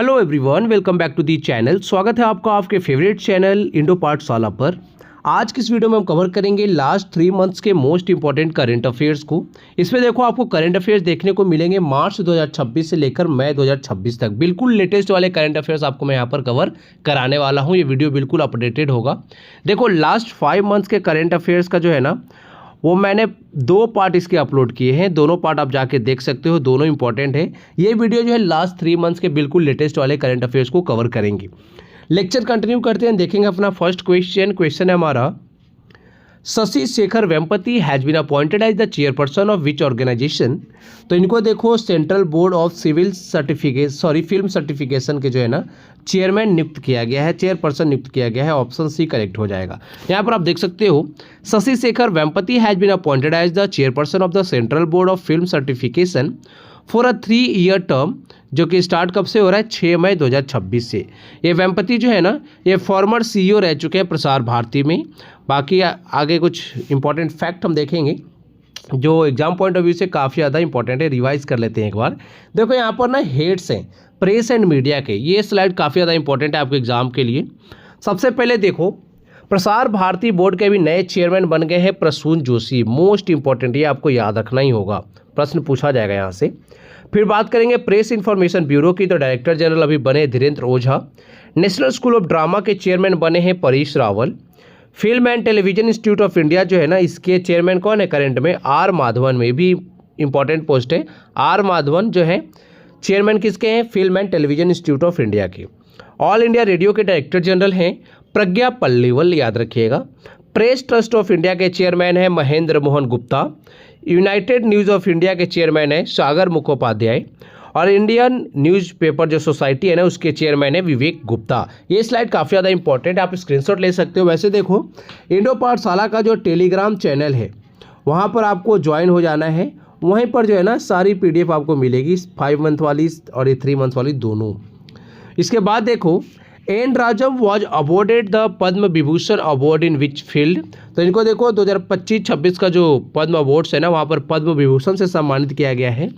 Hello everyone, welcome back to the channel. स्वागत है आपका आपके फेवरेट चैनल इंडो पाठशाला पर। आज की इस वीडियो में हम कवर करेंगे लास्ट 3 मंथ्स के मोस्ट इंपॉर्टेंट करंट अफेयर्स को। इसमें देखो आपको करंट अफेयर्स देखने को मिलेंगे मार्च 2026 से लेकर मई 2026 तक। बिल्कुल लेटेस्ट वाले करंट अफेयर्स आपको मैं यहाँ पर कवर कराने वाला हूँ। ये वीडियो बिल्कुल अपडेटेड होगा। देखो लास्ट 5 मंथ्स के करंट अफेयर्स का जो है ना, वो मैंने 2 पार्ट इसके अपलोड किए हैं। दोनों पार्ट आप जाके देख सकते हो, दोनों इंपॉर्टेंट है। ये वीडियो जो है लास्ट 3 मंथ्स के बिल्कुल लेटेस्ट वाले करंट अफेयर्स को कवर करेंगे। लेक्चर कंटिन्यू करते हैं, देखेंगे अपना फर्स्ट क्वेश्चन है हमारा, Shashi Shekhar Vempati has been appointed as the chairperson of which organisation. तो इनको देखो Central Board of Film Certification के जो है ना चेयरमैन नियुक्त किया गया है, चेयरपर्सन नियुक्त किया गया है। ऑप्शन सी करेक्ट हो जाएगा। यहाँ पर आप देख सकते हो Shashi Shekhar Vempati has been appointed as the chairperson of the Central Board of Film Certification for a 3 year term, जो कि स्टार्ट कब से हो रहा है, 6 मई 2026 से। ये वेम्पति जो है ना, ये फॉर्मर सीईओ रह चुके हैं प्रसार भारती में। बाकी आगे कुछ इंपॉर्टेंट फैक्ट हम देखेंगे जो एग्जाम पॉइंट ऑफ व्यू से काफ़ी ज़्यादा इंपॉर्टेंट है। रिवाइज कर लेते हैं एक बार। देखो यहाँ पर ना हेड्स हैं प्रेस एंड मीडिया के। ये स्लाइड काफ़ी ज़्यादा इंपॉर्टेंट है आपके एग्जाम के लिए। सबसे पहले देखो, प्रसार भारती बोर्ड के भी नए चेयरमैन बन गए हैं प्रसून जोशी। मोस्ट इंपॉर्टेंट, ये आपको याद रखना ही होगा, प्रश्न पूछा जाएगा यहाँ से। फिर बात करेंगे प्रेस इन्फॉर्मेशन ब्यूरो की, तो डायरेक्टर जनरल अभी बने Dhirendra Ojha. National school of drama के चेयरमैन बने हैं Paresh Rawal. Film and television institute of India जो है ना, इसके चेयरमैन कौन है करंट में, आर माधवन। में भी इंपॉर्टेंट पोस्ट है। आर माधवन जो है चेयरमैन किसके हैं, film and television institute of India के। ऑल इंडिया रेडियो के डायरेक्टर जनरल हैं प्रज्ञा पल्लीवल, याद रखिएगा। प्रेस ट्रस्ट ऑफ इंडिया के चेयरमैन हैं Mahendra Mohan Gupta. United news of India के चेयरमैन है सागर मुखोपाध्याय। और इंडियन न्यूज़पेपर जो सोसाइटी है ना, उसके चेयरमैन है विवेक गुप्ता। ये स्लाइड काफ़ी ज़्यादा इंपॉर्टेंट है, आप स्क्रीनशॉट ले सकते हो। वैसे देखो इंडो पाठशाला का जो टेलीग्राम चैनल है, वहाँ पर आपको ज्वाइन हो जाना है। वहीं पर जो है ना सारी PDF आपको मिलेगी, 5 मंथ वाली और ये 3 मंथ वाली दोनों। इसके बाद देखो, N Rajam was awarded the Padma Vibhushan award in which field. तो इनको देखो 2025-26 का जो पद्म अवार्ड्स है ना, वहाँ पर पद्म विभूषण से सम्मानित किया गया है।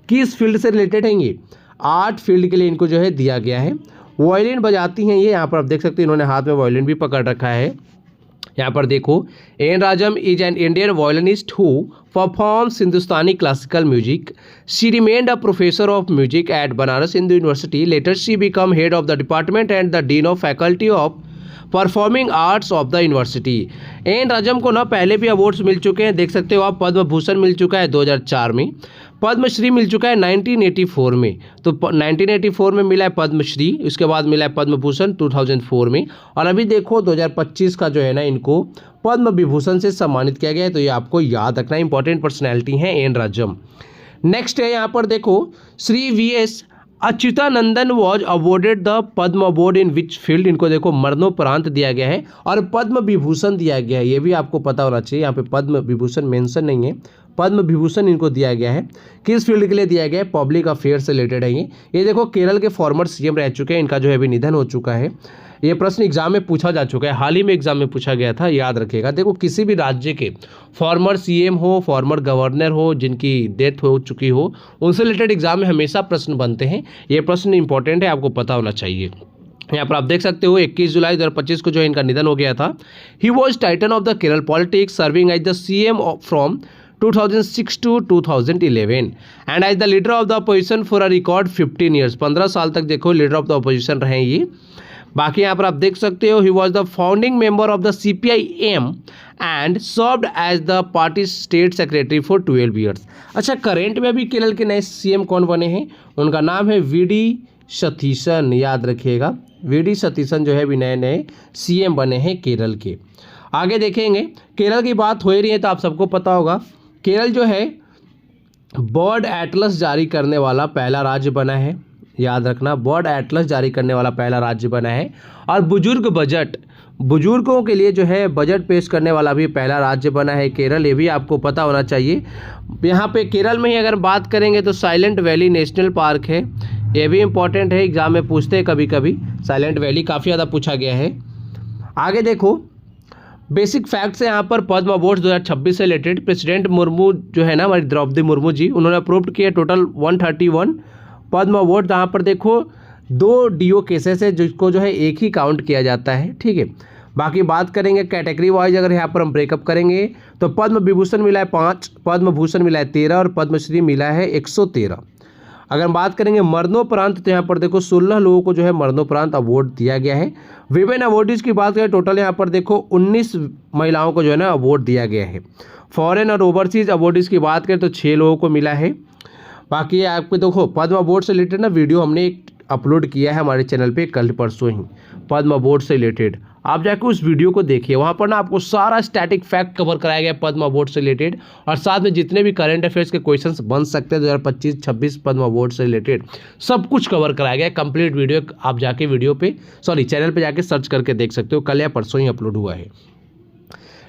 किस फील्ड से रिलेटेड हैं ये, आर्ट फील्ड के लिए इनको जो है दिया गया है। वायलिन बजाती हैं ये, यहाँ पर आप देख सकते हैं इन्होंने हाथ में वायलिन भी पकड़ रखा है। यहाँ पर देखो, N Rajam is an Indian violinist who performs Hindustani classical music. She remained a professor of music at Banaras Hindu University. Later she become head of the department and the dean of faculty of performing arts of the university. N Rajam को ना पहले भी awards मिल चुके हैं, देख सकते हो आप। पद्म भूषण मिल चुका है 2004 में, पद्मश्री मिल चुका है 1984 में। तो 1984 में मिला है पद्मश्री, उसके बाद मिला है पद्म भूषण 2004 में। और अभी देखो 2025 का जो है ना, इनको पद्म विभूषण से सम्मानित किया गया है। तो ये आपको याद रखना, इंपॉर्टेंट पर्सनैलिटी है एन राजम। नेक्स्ट है यहाँ पर देखो, Shri VS Achuthanandan was awarded the Padma award in which field. इनको देखो मरणोपरांत दिया गया है और पद्म विभूषण दिया गया है। ये भी आपको पता होना चाहिए, यहाँ पे पद्म विभूषण मेंशन नहीं है, पद्म विभूषण इनको दिया गया है। किस फील्ड के लिए दिया गया है, पब्लिक अफेयर से रिलेटेड है ये देखो केरल के फॉर्मर CM रह चुके हैं, इनका जो है अभी निधन हो चुका है। ये प्रश्न एग्जाम में पूछा जा चुका है, हाल ही में एग्जाम में पूछा गया था, याद रखिएगा। देखो किसी भी राज्य के फॉर्मर CM हो, फॉर्मर गवर्नर हो, जिनकी डेथ हो चुकी हो, उनसे रिलेटेड एग्जाम में हमेशा प्रश्न बनते हैं। ये प्रश्न इंपॉर्टेंट है, आपको पता होना चाहिए। यहाँ पर आप देख सकते हो 21 जुलाई 2025 को जो इनका निधन हो गया था। He was titan of the Kerala politics, serving as the CM from 2006 to 2011 and as the leader of the opposition for a record 15 years. 15 साल तक देखो लीडर ऑफ द अपोजिशन रहे ये। बाकी यहाँ पर आप देख सकते हो, he was the founding member of the CPI-M and served as the party state secretary for 12 years. अच्छा, करेंट में अभी केरल के नए CM कौन बने हैं, उनका नाम है VD सतीशन, याद रखिएगा। VD सतीशन जो है अभी नए CM बने हैं केरल के। आगे देखेंगे, केरल की बात हो ही रही है तो आप सबको पता होगा, केरल जो है बर्ड एटलस जारी करने वाला पहला राज्य बना है, याद रखना। बर्ड एटलस जारी करने वाला पहला राज्य बना है। और बुजुर्गों के लिए जो है बजट पेश करने वाला भी पहला राज्य बना है केरल, ये भी आपको पता होना चाहिए। यहाँ पे केरल में ही अगर बात करेंगे तो साइलेंट वैली नेशनल पार्क है, ये भी इंपॉर्टेंट है, एग्जाम में पूछते हैं कभी कभी। साइलेंट वैली काफ़ी ज़्यादा पूछा गया है। आगे देखो, बेसिक फैक्ट्स है यहाँ पर पद्म अवार्ड 2026 से रिलेटेड। प्रेसिडेंट मुर्मू जो है ना, हमारी द्रौपदी मुर्मू जी, उन्होंने अप्रूव किया टोटल 131 पद्म अवार्ड। यहाँ पर देखो 2 डीओ केसेस है जिसको जो है एक ही काउंट किया जाता है, ठीक है। बाकी बात करेंगे कैटेगरी वाइज, अगर यहाँ पर हम ब्रेकअप करेंगे तो पद्म विभूषण मिला है 5, पद्म भूषण मिला है 13 और पद्मश्री मिला है 113। अगर हम बात करेंगे मरणोपरांत तो यहाँ पर देखो 16 लोगों को जो है मरणोपरांत अवार्ड दिया गया है। विमेन अवार्डीज की बात करें टोटल यहाँ पर देखो 19 महिलाओं को जो है ना अवार्ड दिया गया है। फॉरेन और ओवरसीज अवार्डीज की बात करें तो 6 लोगों को मिला है। बाकी आपको देखो पद्म अवार्ड से रिलेटेड ना वीडियो हमने एक अपलोड किया है हमारे चैनल पे कल परसों ही, पद्म अवार्ड से रिलेटेड, आप जाकर उस वीडियो को देखिए। वहाँ पर ना आपको सारा स्टैटिक फैक्ट कवर कराया गया पद्म अवार्ड से रिलेटेड, और साथ में जितने भी करंट अफेयर्स के क्वेश्चंस बन सकते हैं 2025-26 पद्म अवार्ड से रिलेटेड सब कुछ कवर कराया गया। कंप्लीट वीडियो आप जाके चैनल पे जाके सर्च करके देख सकते हो, कल या परसों ही अपलोड हुआ है।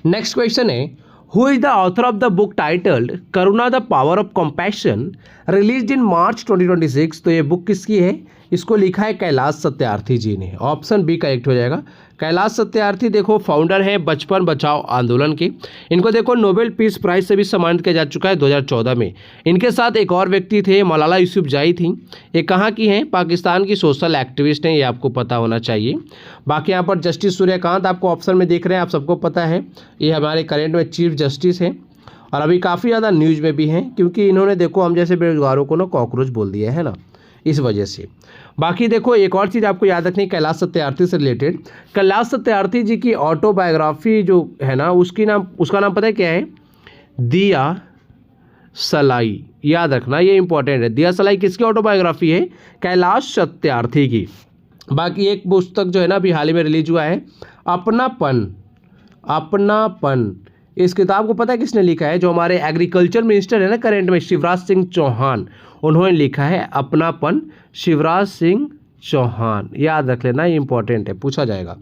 नेक्स्ट क्वेश्चन है, who is the author of the book titled Karuna the power of compassion released in March 2026। तो ये बुक किसकी है? इसको लिखा है कैलाश सत्यार्थी जी ने। ऑप्शन बी करेक्ट हो जाएगा। कैलाश सत्यार्थी देखो फाउंडर है बचपन बचाओ आंदोलन के। इनको देखो नोबेल पीस प्राइज से भी सम्मानित किया जा चुका है 2014 में। इनके साथ एक और व्यक्ति थे, मलाला यूसुफजई थी। ये कहाँ की हैं? पाकिस्तान की सोशल एक्टिविस्ट हैं, ये आपको पता होना चाहिए। बाकी यहाँ पर जस्टिस सूर्यकांत आपको ऑप्शन में दिख रहे हैं, आप सबको पता है ये हमारे करेंट में चीफ जस्टिस हैं और अभी काफ़ी ज़्यादा न्यूज़ में भी हैं क्योंकि इन्होंने देखो हम जैसे बेरोजगारों को ना कॉकरोच बोल दिया है ना, इस वजह से। बाकी देखो एक और चीज़ आपको याद रखनी कैलाश सत्यार्थी से रिलेटेड, कैलाश सत्यार्थी जी की ऑटोबायोग्राफी जो है ना उसका नाम पता है क्या है? दिया सलाई। याद रखना ये इंपॉर्टेंट है, दिया सलाई किसकी ऑटोबायोग्राफी है? कैलाश सत्यार्थी की। बाकी एक पुस्तक जो है ना अभी हाल ही में रिलीज हुआ है, अपनापन। इस किताब को पता है किसने लिखा है? जो हमारे एग्रीकल्चर मिनिस्टर है ना करेंट में, शिवराज सिंह चौहान, उन्होंने लिखा है अपनापन, शिवराज सिंह चौहान। याद रख लेना, ये इंपॉर्टेंट है, पूछा जाएगा।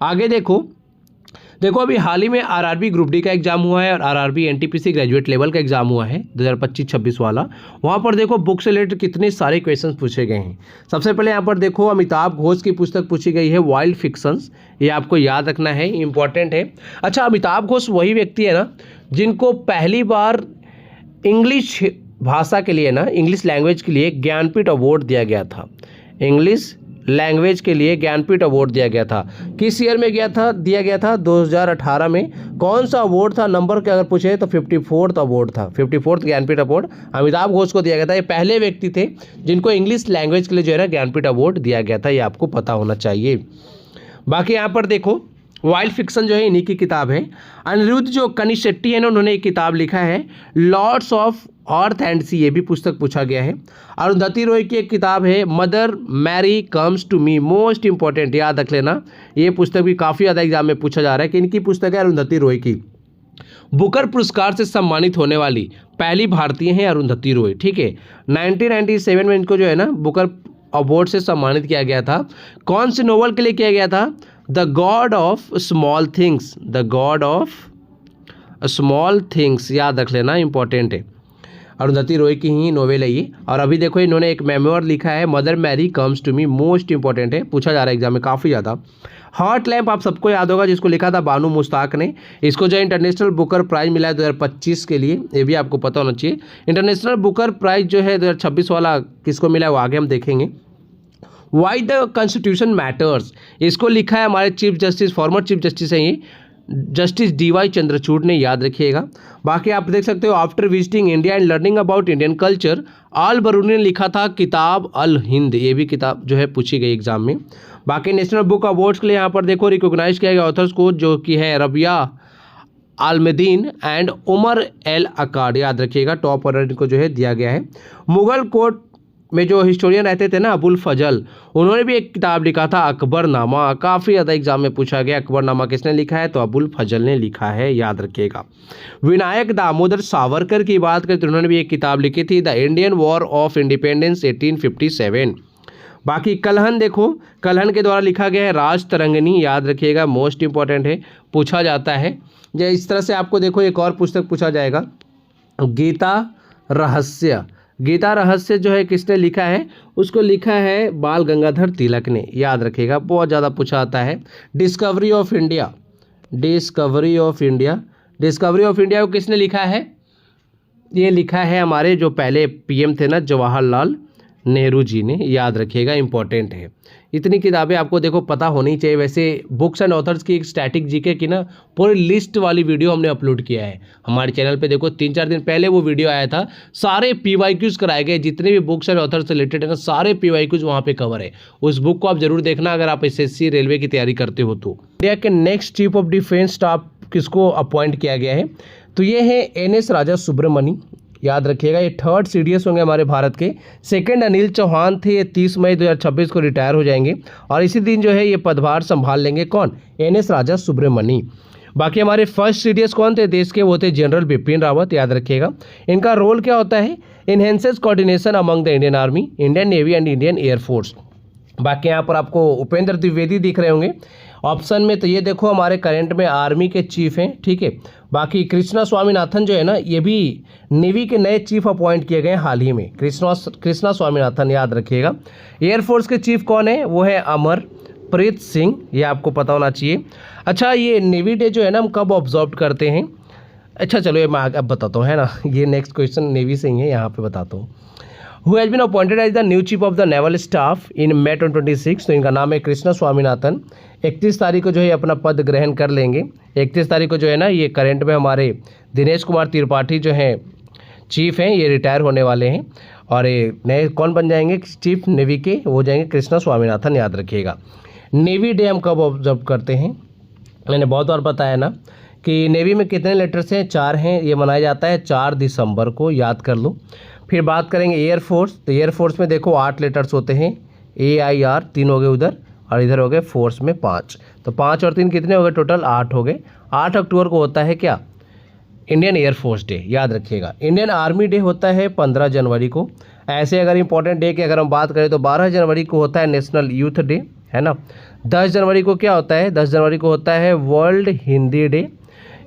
आगे देखो अभी हाल ही में आरआरबी ग्रुप डी का एग्जाम हुआ है और आरआरबी एनटीपीसी ग्रेजुएट लेवल का एग्जाम हुआ है 2025-26 वाला। वहाँ पर देखो बुक से रिलेटेड कितने सारे क्वेश्चंस पूछे गए हैं। सबसे पहले यहाँ पर देखो अमिताभ घोष की पुस्तक पूछी गई है वाइल्ड फिक्शंस, ये आपको याद रखना है, इंपॉर्टेंट है। अच्छा, अमिताभ घोष वही व्यक्ति है ना जिनको पहली बार इंग्लिश भाषा के लिए ना, इंग्लिश लैंग्वेज के लिए ज्ञानपीठ अवार्ड दिया गया था। इंग्लिश लैंग्वेज के लिए ज्ञानपीठ अवार्ड दिया गया था। किस ईयर में दिया गया था? 2018 में। कौन सा अवार्ड था? नंबर के अगर पूछे तो 54th अवार्ड था, 54th ज्ञानपीठ अवार्ड अमिताभ घोष को दिया गया था। ये पहले व्यक्ति थे जिनको इंग्लिश लैंग्वेज के लिए जो है ना ज्ञानपीठ अवार्ड दिया गया था, ये आपको पता होना चाहिए। बाकी यहाँ पर देखो वाइल्ड फिक्शन जो है इन्हीं की किताब है। अनिरुद्ध जो कनिशेट्टी है ना, उन्होंने एक किताब लिखा है लॉर्ड्स ऑफ अर्थ एंड सी, ये भी पुस्तक पूछा गया है। अरुंधति रॉय की एक किताब है mother Mary comes to me, most important, याद रख लेना। ये पुस्तक भी काफ़ी ज़्यादा एग्जाम में पूछा जा रहा है कि इनकी पुस्तक है अरुंधति रॉय की। बुकर पुरस्कार से सम्मानित होने वाली पहली भारतीय हैं अरुंधति रॉय, ठीक है। 1997 में इनको जो है ना बुकर अवार्ड से सम्मानित किया गया था। कौन से नोवेल के लिए किया गया था? The God of small things, the God of small things, याद रख लेना, इंपॉर्टेंट है। अरुंधति रॉय की ही नोवेल है ये। और अभी देखो इन्होंने एक मेमोयर लिखा है mother Mary comes to me, most important है, पूछा जा रहा है एग्जाम में काफ़ी ज़्यादा। हॉट लैम्प आप सबको याद होगा, जिसको लिखा था बानू मुश्ताक ने। इसको जो इंटरनेशनल बुकर प्राइज मिला है 2025 के लिए, ये भी आपको पता होना चाहिए। इंटरनेशनल बुकर प्राइज जो है 2026 वाला किसको मिला है वो आगे हम देखेंगे। वाई द कॉन्स्टिट्यूशन मैटर्स, इसको लिखा है हमारे chief justice, former chief justice हैं ये, जस्टिस DY चंद्रचूड़ ने, याद रखिएगा। बाकी आप देख सकते हो after visiting India and learning about Indian culture, आल बरूनी ने लिखा था किताब अल हिंद, ये भी किताब जो है पूछी गई एग्जाम में। बाकी नेशनल बुक अवार्ड्स के लिए यहाँ पर देखो रिकॉग्नाइज किया गया ऑथर्स को, जो कि है रबिया आलमदीन एंड उमर एल अकाड, याद रखिएगा, टॉप ऑनर को जो है दिया गया है। मुगल कोर्ट में जो हिस्टोरियन रहते थे ना अबुल फजल, उन्होंने भी एक किताब लिखा था अकबरनामा, काफ़ी ज़्यादा एग्जाम में पूछा गया। अकबरनामा किसने लिखा है? तो अबुल फजल ने लिखा है, याद रखिएगा। विनायक दामोदर सावरकर की बात करें तो उन्होंने भी एक किताब लिखी थी the Indian war of independence 1857। बाकी कलहन देखो, कलहन के द्वारा लिखा गया है राज तरंगिणी, याद रखिएगा, मोस्ट इंपॉर्टेंट है, पूछा जाता है। जो इस तरह से आपको देखो एक और पुस्तक पूछा जाएगा गीता रहस्य। गीता रहस्य जो है किसने लिखा है? उसको लिखा है बाल गंगाधर तिलक ने, याद रखिएगा, बहुत ज़्यादा पूछा आता है। Discovery of India, discovery of India, discovery of India को किसने लिखा है? ये लिखा है हमारे जो पहले PM थे ना जवाहरलाल नेहरू जी ने, याद रखिएगा, इंपॉर्टेंट है। इतनी किताबें आपको देखो पता होनी चाहिए। वैसे बुक्स एंड ऑथर्स की एक स्टैटिक जीके की ना पूरी लिस्ट वाली वीडियो हमने अपलोड किया है हमारे चैनल पे। देखो 3-4 दिन पहले वो वीडियो आया था, सारे PYQs कराए गए, जितने भी बुक्स एंड ऑथर्स से रिलेटेड है ना, सारे PYQs वहाँ पे कवर है। उस बुक को आप जरूर देखना अगर आप SSC रेलवे की तैयारी करते हो तो। इंडिया के next chief of defence staff किसको अपॉइंट किया गया है? तो ये है NS राजा सुब्रमणी, याद रखिएगा। ये 3rd CDS होंगे हमारे भारत के। 2nd अनिल चौहान थे, ये 30 मई 2026 को रिटायर हो जाएंगे और इसी दिन जो है ये पदभार संभाल लेंगे। कौन? NS राजा सुब्रमणी। बाकी हमारे 1st CDS कौन थे देश के? वो थे जनरल बिपिन रावत, याद रखिएगा। इनका रोल क्या होता है? Enhances coordination among the Indian army, Indian navy and Indian air force. बाकी यहाँ पर आपको उपेंद्र द्विवेदी दिख रहे होंगे ऑप्शन में। तो ये देखो हमारे करंट में आर्मी के चीफ हैं, ठीक है। बाकी कृष्णा स्वामीनाथन जो है ना, ये भी नेवी के नए चीफ अपॉइंट किए गए हाल ही में। कृष्णा स्वामीनाथन, याद रखिएगा। एयरफोर्स के चीफ कौन है? वो है अमरप्रीत सिंह, ये आपको पता होना चाहिए। अच्छा, ये नेवी डे जो है ना हम कब ऑब्जर्व करते हैं? अच्छा चलो ये मैं अब बताता हूँ, है ना। ये नेक्स्ट क्वेश्चन नेवी से ही है, यहाँ पे बताता हूँ। Who has been appointed as the new chief of the naval staff in May 2026? तो इनका नाम है कृष्णा स्वामीनाथन। 31 तारीख को जो है अपना पद ग्रहण कर लेंगे। 31 तारीख को जो है ना ये करंट में हमारे दिनेश कुमार त्रिपाठी जो हैं चीफ हैं, ये रिटायर होने वाले हैं और ये नए कौन बन जाएंगे चीफ नेवी के? वो जाएंगे कृष्णा स्वामीनाथन, याद रखिएगा। नेवी डे हम कब ऑब्जर्व करते हैं? मैंने बहुत बार बताया ना कि नेवी में कितने लेटर्स हैं? 4 हैं। ये मनाया जाता है 4 दिसंबर को, याद कर लो। फिर बात करेंगे एयरफोर्स। तो एयरफोर्स में देखो 8 लेटर्स होते हैं, AIR, 3 हो गए उधर और इधर हो गए फोर्स में 5। तो 5 और 3 कितने हो गए? टोटल 8 हो गए। 8 अक्टूबर को होता है क्या? इंडियन एयरफोर्स डे, याद रखिएगा। इंडियन आर्मी डे होता है 15 जनवरी को। ऐसे अगर इंपॉर्टेंट डे की अगर हम बात करें तो 12 जनवरी को होता है नेशनल यूथ डे, है ना। 10 जनवरी को क्या होता है? 10 जनवरी को होता है वर्ल्ड हिंदी डे।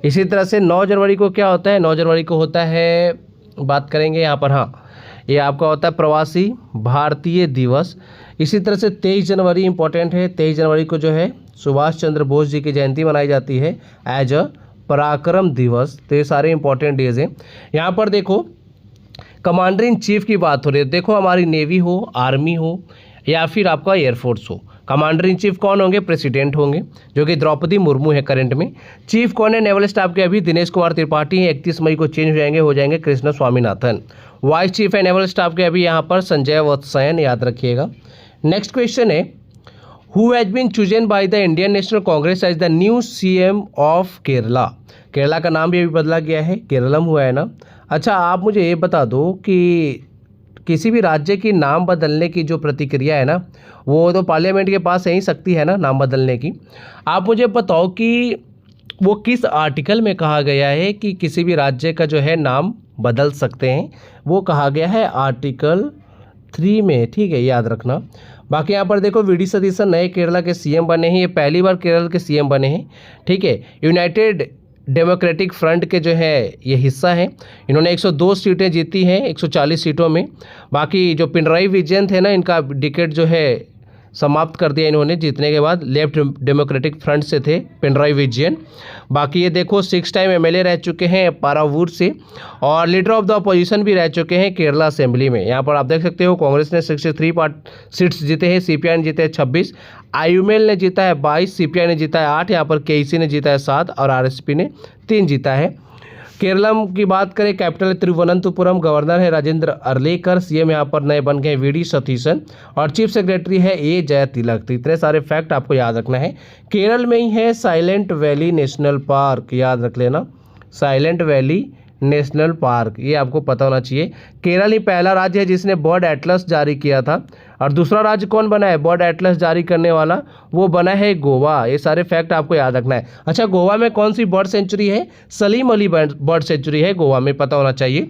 इसी तरह से 9 जनवरी को क्या होता है? 9 जनवरी को होता है, बात करेंगे यहाँ पर, हाँ, ये आपका होता है प्रवासी भारतीय दिवस। इसी तरह से 23 जनवरी इंपॉर्टेंट है। 23 जनवरी को जो है सुभाष चंद्र बोस जी की जयंती मनाई जाती है एज अ पराक्रम दिवस। तो ये सारे इंपॉर्टेंट डेज हैं। यहाँ पर देखो कमांडर इन चीफ की बात हो रही है। देखो हमारी नेवी हो, आर्मी हो या फिर आपका एयरफोर्स हो, कमांडर इन चीफ कौन होंगे? प्रेसिडेंट होंगे, जो कि द्रौपदी मुर्मू है करंट में। चीफ कौन है नेवल स्टाफ के? अभी दिनेश कुमार त्रिपाठी हैं, 31 मई को चेंज हो जाएंगे कृष्णा स्वामीनाथन। वाइस चीफ है नेवल स्टाफ के अभी यहाँ पर संजय वत्सयन, याद रखिएगा। नेक्स्ट क्वेश्चन है who has been chosen by the Indian National Congress as the new CM of Kerala? Kerala का नाम भी अभी बदला गया है, केरलम हुआ है ना। अच्छा आप मुझे ये बता दो कि किसी भी राज्य की नाम बदलने की जो प्रतिक्रिया है ना, वो तो पार्लियामेंट के पास यही शक्ति है ना नाम बदलने की। आप मुझे बताओ कि वो किस आर्टिकल में कहा गया है कि किसी भी राज्य का जो है नाम बदल सकते हैं? वो कहा गया है आर्टिकल 3 में, ठीक है, याद रखना। बाकी यहाँ पर देखो VD सतीशन नए केरला के CM बने हैं, ये पहली बार केरल के CM बने हैं, ठीक है। यूनाइटेड डेमोक्रेटिक फ्रंट के जो है ये हिस्सा है। इन्होंने 102 सीटें जीती हैं 140 सीटों में। बाकी जो पिनराई विजयन थे ना, इनका डिकेट जो है समाप्त कर दिया इन्होंने जीतने के बाद। लेफ्ट डेमोक्रेटिक फ्रंट से थे पिनराई विजयन। बाकी ये देखो 6 टाइम MLA रह चुके हैं पारावूर से और लीडर ऑफ द अपोजिशन भी रह चुके हैं केरला असेंबली में। यहाँ पर आप देख सकते हो कांग्रेस ने 63 सीट्स जीते हैं, CPI ने जीते हैं 26, IUML ने जीता है 22, CPI ने जीता है 8, यहाँ पर KEC ने जीता है 7 और RSP ने 3 जीता है। केरलम की बात करें, कैपिटल तिरुवनंतपुरम, गवर्नर है राजेंद्र अर्लेकर, CM यहाँ पर नए बन गए VD सतीशन और चीफ सेक्रेटरी है A जयतिलक। तो इतने सारे फैक्ट आपको याद रखना है। केरल में ही है साइलेंट वैली नेशनल पार्क, याद रख लेना, साइलेंट वैली नेशनल पार्क, ये आपको पता होना चाहिए। केरल ही पहला राज्य है जिसने बर्ड एटलस जारी किया था और दूसरा राज्य कौन बना है बर्ड एटलस जारी करने वाला? वो बना है गोवा। ये सारे फैक्ट आपको याद रखना है। अच्छा गोवा में कौन सी बर्ड सेंचुरी है? सलीम अली बर्ड सेंचुरी है गोवा में, पता होना चाहिए।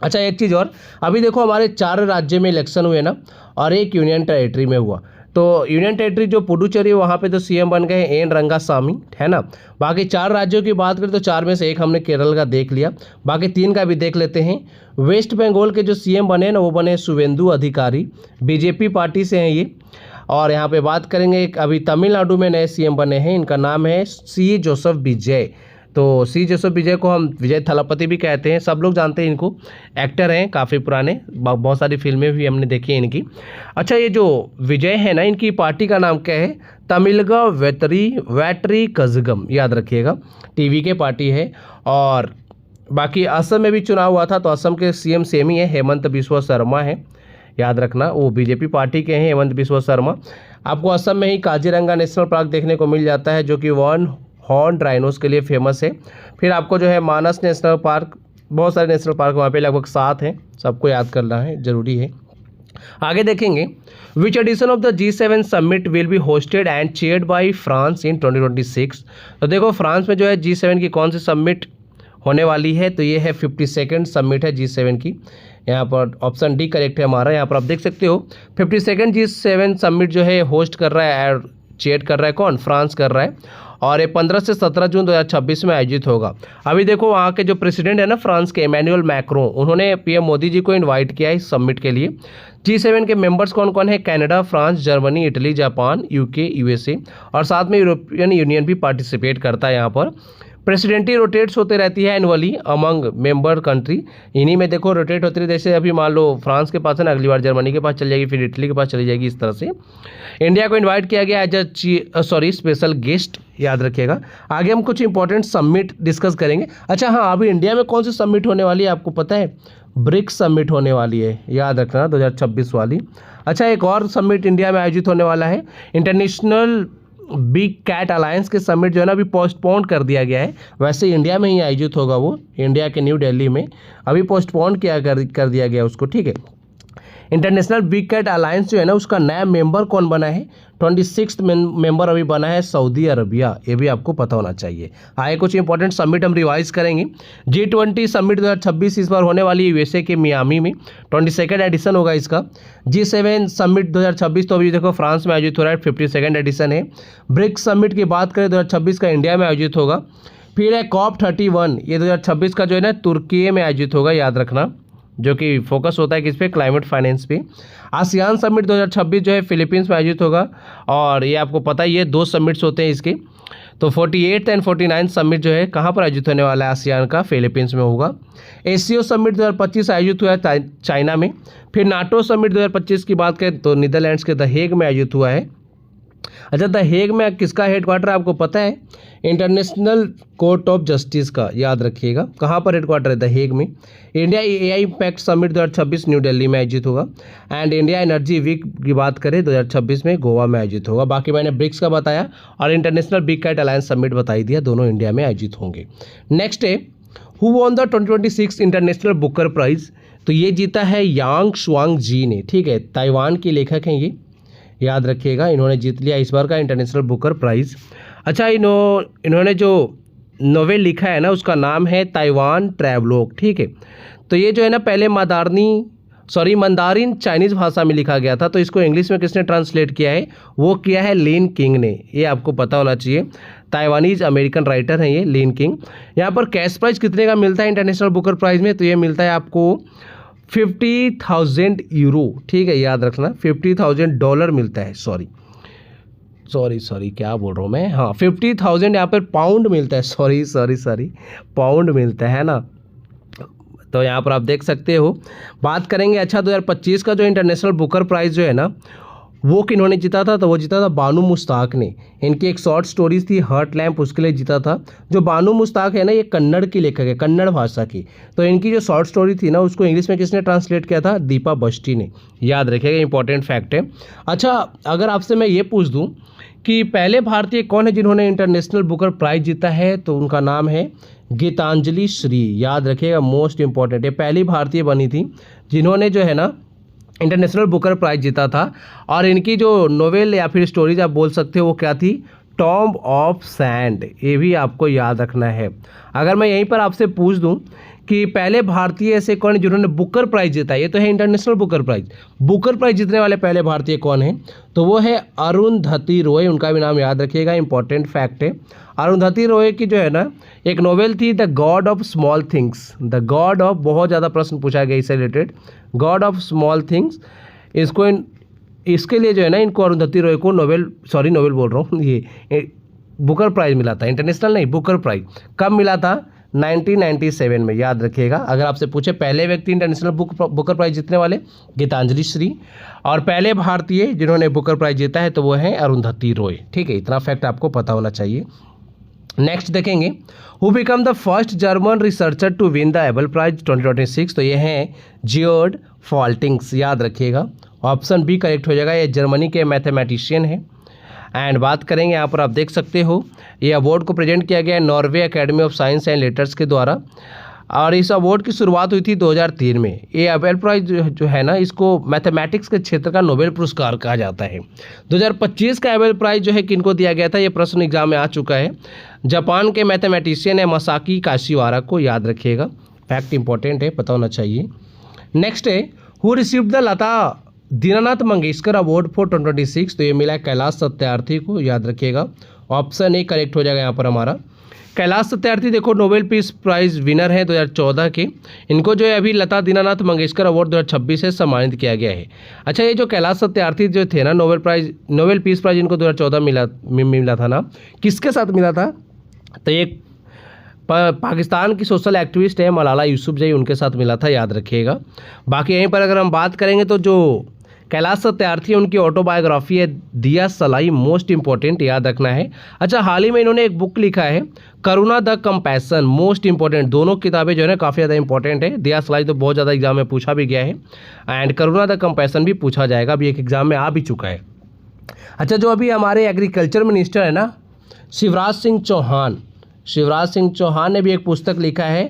अच्छा एक चीज़ और, अभी देखो हमारे 4 राज्य में इलेक्शन हुए ना और एक यूनियन टेरिटरी में हुआ। तो यूनियन टेरिटरी जो पुडुचेरी है वहाँ पे तो CM बन गए एन रंगास्वामी, है ना। बाकी 4 राज्यों की बात करें तो 4 में से एक हमने केरल का देख लिया, बाकी 3 का भी देख लेते हैं। वेस्ट बंगाल के जो CM बने ना वो बने शुवेंदु अधिकारी, BJP पार्टी से हैं ये। और यहाँ पे बात करेंगे अभी तमिलनाडु में नए CM बने हैं, इनका नाम है C जोसेफ विजय। तो सी जोसेफ विजय को हम विजय थलापति भी कहते हैं, सब लोग जानते हैं इनको। एक्टर हैं काफ़ी पुराने, बहुत सारी फिल्में भी हमने देखी हैं इनकी। अच्छा, ये जो विजय है ना, इनकी पार्टी का नाम क्या है? तमिलगा वैटरी कजगम, याद रखिएगा, टीवी के पार्टी है। और बाकी असम में भी चुनाव हुआ था, तो असम के सीएम सेम ही है, हेमंत बिस्वा शर्मा है, याद रखना, वो बीजेपी पार्टी के हैं हेमंत बिस्वा शर्मा। आपको असम में ही काजीरंगा नेशनल पार्क देखने को मिल जाता है, जो कि वन हॉर्न राइनोस के लिए फेमस है। फिर आपको जो है मानस नेशनल पार्क, बहुत सारे नेशनल पार्क वहाँ पे लगभग 7 हैं, सबको याद करना है, जरूरी है। आगे देखेंगे, which edition of the G7 summit will be hosted and chaired by France in 2026। तो देखो फ्रांस में जो है G7 की कौन सी समिट होने वाली है? तो ये है 52nd समिट है G7 की। यहाँ पर ऑप्शन डी करेक्ट है हमारा। यहाँ पर आप देख सकते हो 52nd G7 समिट जो है होस्ट कर रहा है, चेयर कर रहा है कौन? फ्रांस कर रहा है। और ये 15 से 17 जून 2026 में आयोजित होगा। अभी देखो वहाँ के जो प्रेसिडेंट है ना फ्रांस के, इमैनुअल मैक्रों, उन्होंने पीएम मोदी जी को इनवाइट किया है इस समिट के लिए। G7 के मेंबर्स कौन कौन है? Canada, France, Germany, Italy, Japan, UK, USA, और साथ में यूरोपियन यूनियन भी पार्टिसिपेट करता है यहाँ पर। प्रेसिडेंटी रोटेट्स होते रहती है एनुअली अमंग मेंबर कंट्री, इन्हीं में देखो रोटेट होती है। जैसे अभी मान लो फ्रांस के पास है ना, अगली बार जर्मनी के पास चली जाएगी, फिर इटली के पास चली जाएगी, इस तरह से। इंडिया को इनवाइट किया गया एज स्पेशल गेस्ट, याद रखिएगा। आगे हम कुछ इंपॉर्टेंट समिट डिस्कस करेंगे। अच्छा हाँ, अभी इंडिया में कौन सी समिट होने वाली है आपको पता है? ब्रिक्स समिट होने वाली है, याद रखना, 2026 वाली। अच्छा, एक और समिट इंडिया में आयोजित होने वाला है, इंटरनेशनल बिग कैट अलायंस के समिट जो है ना अभी पोस्टपोन कर दिया गया है। वैसे इंडिया में ही आयोजित होगा वो, इंडिया के न्यू दिल्ली में, अभी पोस्टपोन कर दिया गया उसको, ठीक है। इंटरनेशनल बिग कैट अलायंस जो है ना, उसका नया मेंबर कौन बना है? 26th मेंबर अभी बना है सऊदी अरबिया, ये भी आपको पता होना चाहिए। आए कुछ इंपॉर्टेंट समिट हम रिवाइज करेंगे। G20 समिट 2026 इस बार होने वाली है यूएसए के मियामी में, 22nd एडिशन होगा इसका। G7 समिट 2026 तो अभी देखो फ्रांस में आयोजित हो रहा है, 52nd एडिशन है। ब्रिक्स समिट की बात करें 2026 का इंडिया में आयोजित होगा। फिर है COP31, ये 2026 का जो है ना तुर्की में आयोजित होगा, याद रखना, जो कि फोकस होता है किस पे? क्लाइमेट फाइनेंस पे। आसियान समिट 2026 जो है फिलीपींस में आयोजित होगा, और ये आपको पता ही है 2 समिट्स होते हैं इसके। तो 48th एंड 49th समिट जो है कहाँ पर आयोजित होने वाला है? आसियान का फिलीपींस में होगा। एसीओ समिट 2025 आयोजित हुआ है चाइना में। फिर नाटो समिट 2025 की बात करें तो नीदरलैंड्स के द हेग में आयोजित हुआ है। अच्छा, द हेग में किसका हेडक्वार्टर है आपको पता है? इंटरनेशनल कोर्ट ऑफ जस्टिस का, याद रखिएगा। कहाँ पर हेडक्वार्टर है? द हेग में। India AI impact summit 2026 new Delhi में आयोजित होगा। एंड इंडिया एनर्जी वीक की बात करें 2026 में गोवा में आयोजित होगा। बाकी मैंने ब्रिक्स का बताया और International Big Cat Alliance summit बताई दिया, दोनों इंडिया में आयोजित होंगे। नेक्स्ट है, who won the 2026 International Booker Prize? तो ये जीता है यांग शुआंग जी ने, ठीक है, ताइवान के लेखक हैं ये, याद रखिएगा, इन्होंने जीत लिया इस बार का इंटरनेशनल बुकर प्राइज़। अच्छा, इन्होंने जो नोवेल लिखा है ना उसका नाम है ताइवान ट्रैवलॉग, ठीक है। तो ये जो है ना पहले मंदारिन चाइनीज़ भाषा में लिखा गया था, तो इसको इंग्लिश में किसने ट्रांसलेट किया है? वो किया है लिन किंग ने, ये आपको पता होना चाहिए। ताइवानीज अमेरिकन राइटर हैं ये लिन किंग। यहाँ पर कैश प्राइज कितने का मिलता है इंटरनेशनल बुकर प्राइज़ में? तो ये मिलता है आपको 50,000 यूरो, ठीक है, याद रखना, $50,000 मिलता है। सॉरी क्या बोल रहा हूँ मैं? हाँ, 50,000 यहाँ पर पाउंड मिलता है, सॉरी पाउंड मिलता है ना। तो यहाँ पर आप देख सकते हो। बात करेंगे अच्छा 2025 का जो इंटरनेशनल बुकर प्राइज़ जो है ना वो किन्होंने जीता था? तो वो जीता था बानू मुश्ताक ने। इनकी एक शॉर्ट स्टोरीज थी हर्ट लैम्प, उसके लिए जीता था। जो बानू मुश्ताक है ना ये कन्नड़ की लेखक है, कन्नड़ भाषा की। तो इनकी जो शॉर्ट स्टोरी थी ना उसको इंग्लिश में किसने ट्रांसलेट किया था? दीपा बस्टी ने, याद रखिएगा, इंपॉर्टेंट फैक्ट है। अच्छा, अगर आपसे मैं ये पूछ दूँ कि पहले भारतीय कौन है जिन्होंने इंटरनेशनल बुकर प्राइज़ जीता है? तो उनका नाम है गीतांजलि श्री, याद रखिएगा, मोस्ट इंपॉर्टेंट। ये पहली भारतीय बनी थी जिन्होंने जो है ना इंटरनेशनल बुकर प्राइज़ जीता था। और इनकी जो नोवेल या फिर स्टोरीज आप बोल सकते हो वो क्या थी? टॉम्ब ऑफ सैंड, ये भी आपको याद रखना है। अगर मैं यहीं पर आपसे पूछ दूं कि पहले भारतीय ऐसे कौन जिन्होंने बुकर प्राइज़ जीता है? ये तो है International Booker Prize. Booker Prize जीतने वाले पहले भारतीय कौन है? तो वो है अरुंधति रॉय, उनका भी नाम याद रखिएगा, इंपॉर्टेंट फैक्ट है। अरुंधति रॉय की जो है ना एक नोवेल थी the God of small things, the God of, बहुत ज़्यादा प्रश्न पूछा गया इससे related, God of small things. इसके लिए जो है ना इनको अरुंधति रॉय को नोवेल बोल रहा हूँ, ये बुकर प्राइज मिला था, इंटरनेशनल नहीं, बुकर प्राइज कब मिला था? 1997 में, याद रखिएगा। अगर आपसे पूछे पहले व्यक्ति इंटरनेशनल बुकर प्राइज जीतने वाले, गीतांजलि श्री, और पहले भारतीय जिन्होंने बुकर प्राइज जीता है तो वो है अरुंधति रॉय। ठीक है, इतना फैक्ट आपको पता होना चाहिए। नेक्स्ट देखेंगे, who become the first German researcher to win the Abel Prize 2026, तो ये हैं जियोर्ड फॉल्टिंग्स, याद रखिएगा। ऑप्शन बी करेक्ट हो जाएगा, ये जर्मनी के मैथमेटिशियन है। एंड बात करेंगे यहाँ पर, आप देख सकते हो ये अवार्ड को प्रेजेंट किया गया है Norway academy of science and letters के द्वारा, और इस अवार्ड की शुरुआत हुई थी 2003 में। ये एबल प्राइज जो है ना, इसको मैथमेटिक्स के क्षेत्र का नोबेल पुरस्कार कहा जाता है। 2025 का एबल प्राइज जो है किनको दिया गया था, ये प्रश्न एग्जाम में आ चुका है। जापान के मैथमेटिशियन है मसाकी काशिवारा को, याद रखिएगा, फैक्ट इंपॉर्टेंट है, पता होना चाहिए। नेक्स्ट है, who received the Lata Dinanath Mangeshkar award for 2026, तो ये मिला है कैलाश सत्यार्थी को, याद रखिएगा। ऑप्शन ए करेक्ट हो जाएगा यहाँ पर हमारा। कैलाश सत्यार्थी देखो नोबेल पीस प्राइज विनर है 2014 के। इनको जो है अभी लता दीनानाथ मंगेशकर अवार्ड 2026 से सम्मानित किया गया है। अच्छा, ये जो कैलाश सत्यार्थी जो थे ना, नोबेल पीस प्राइज इनको 2014 मिला था ना, किसके साथ मिला था? तो ये पाकिस्तान की सोशल एक्टिविस्ट है मलाला यूसुफजई, उनके साथ मिला था, याद रखिएगा। बाकी यहीं पर अगर हम बात करेंगे तो जो कैलाश सत्यार्थी उनकी ऑटोबायोग्राफी है दिया सलाई, मोस्ट इंपॉर्टेंट, याद रखना है। अच्छा, हाल ही में इन्होंने एक बुक लिखा है Karuna the compassion, most important. दोनों किताबें जो है ना काफ़ी ज़्यादा इंपॉर्टेंट है। दिया सलाई तो बहुत ज़्यादा एग्जाम में पूछा भी गया है, एंड करुणा द कंपैशन भी पूछा जाएगा, अभी एक एग्जाम में आ भी चुका है। अच्छा, जो अभी हमारे एग्रीकल्चर मिनिस्टर है ना शिवराज सिंह चौहान ने भी एक पुस्तक लिखा है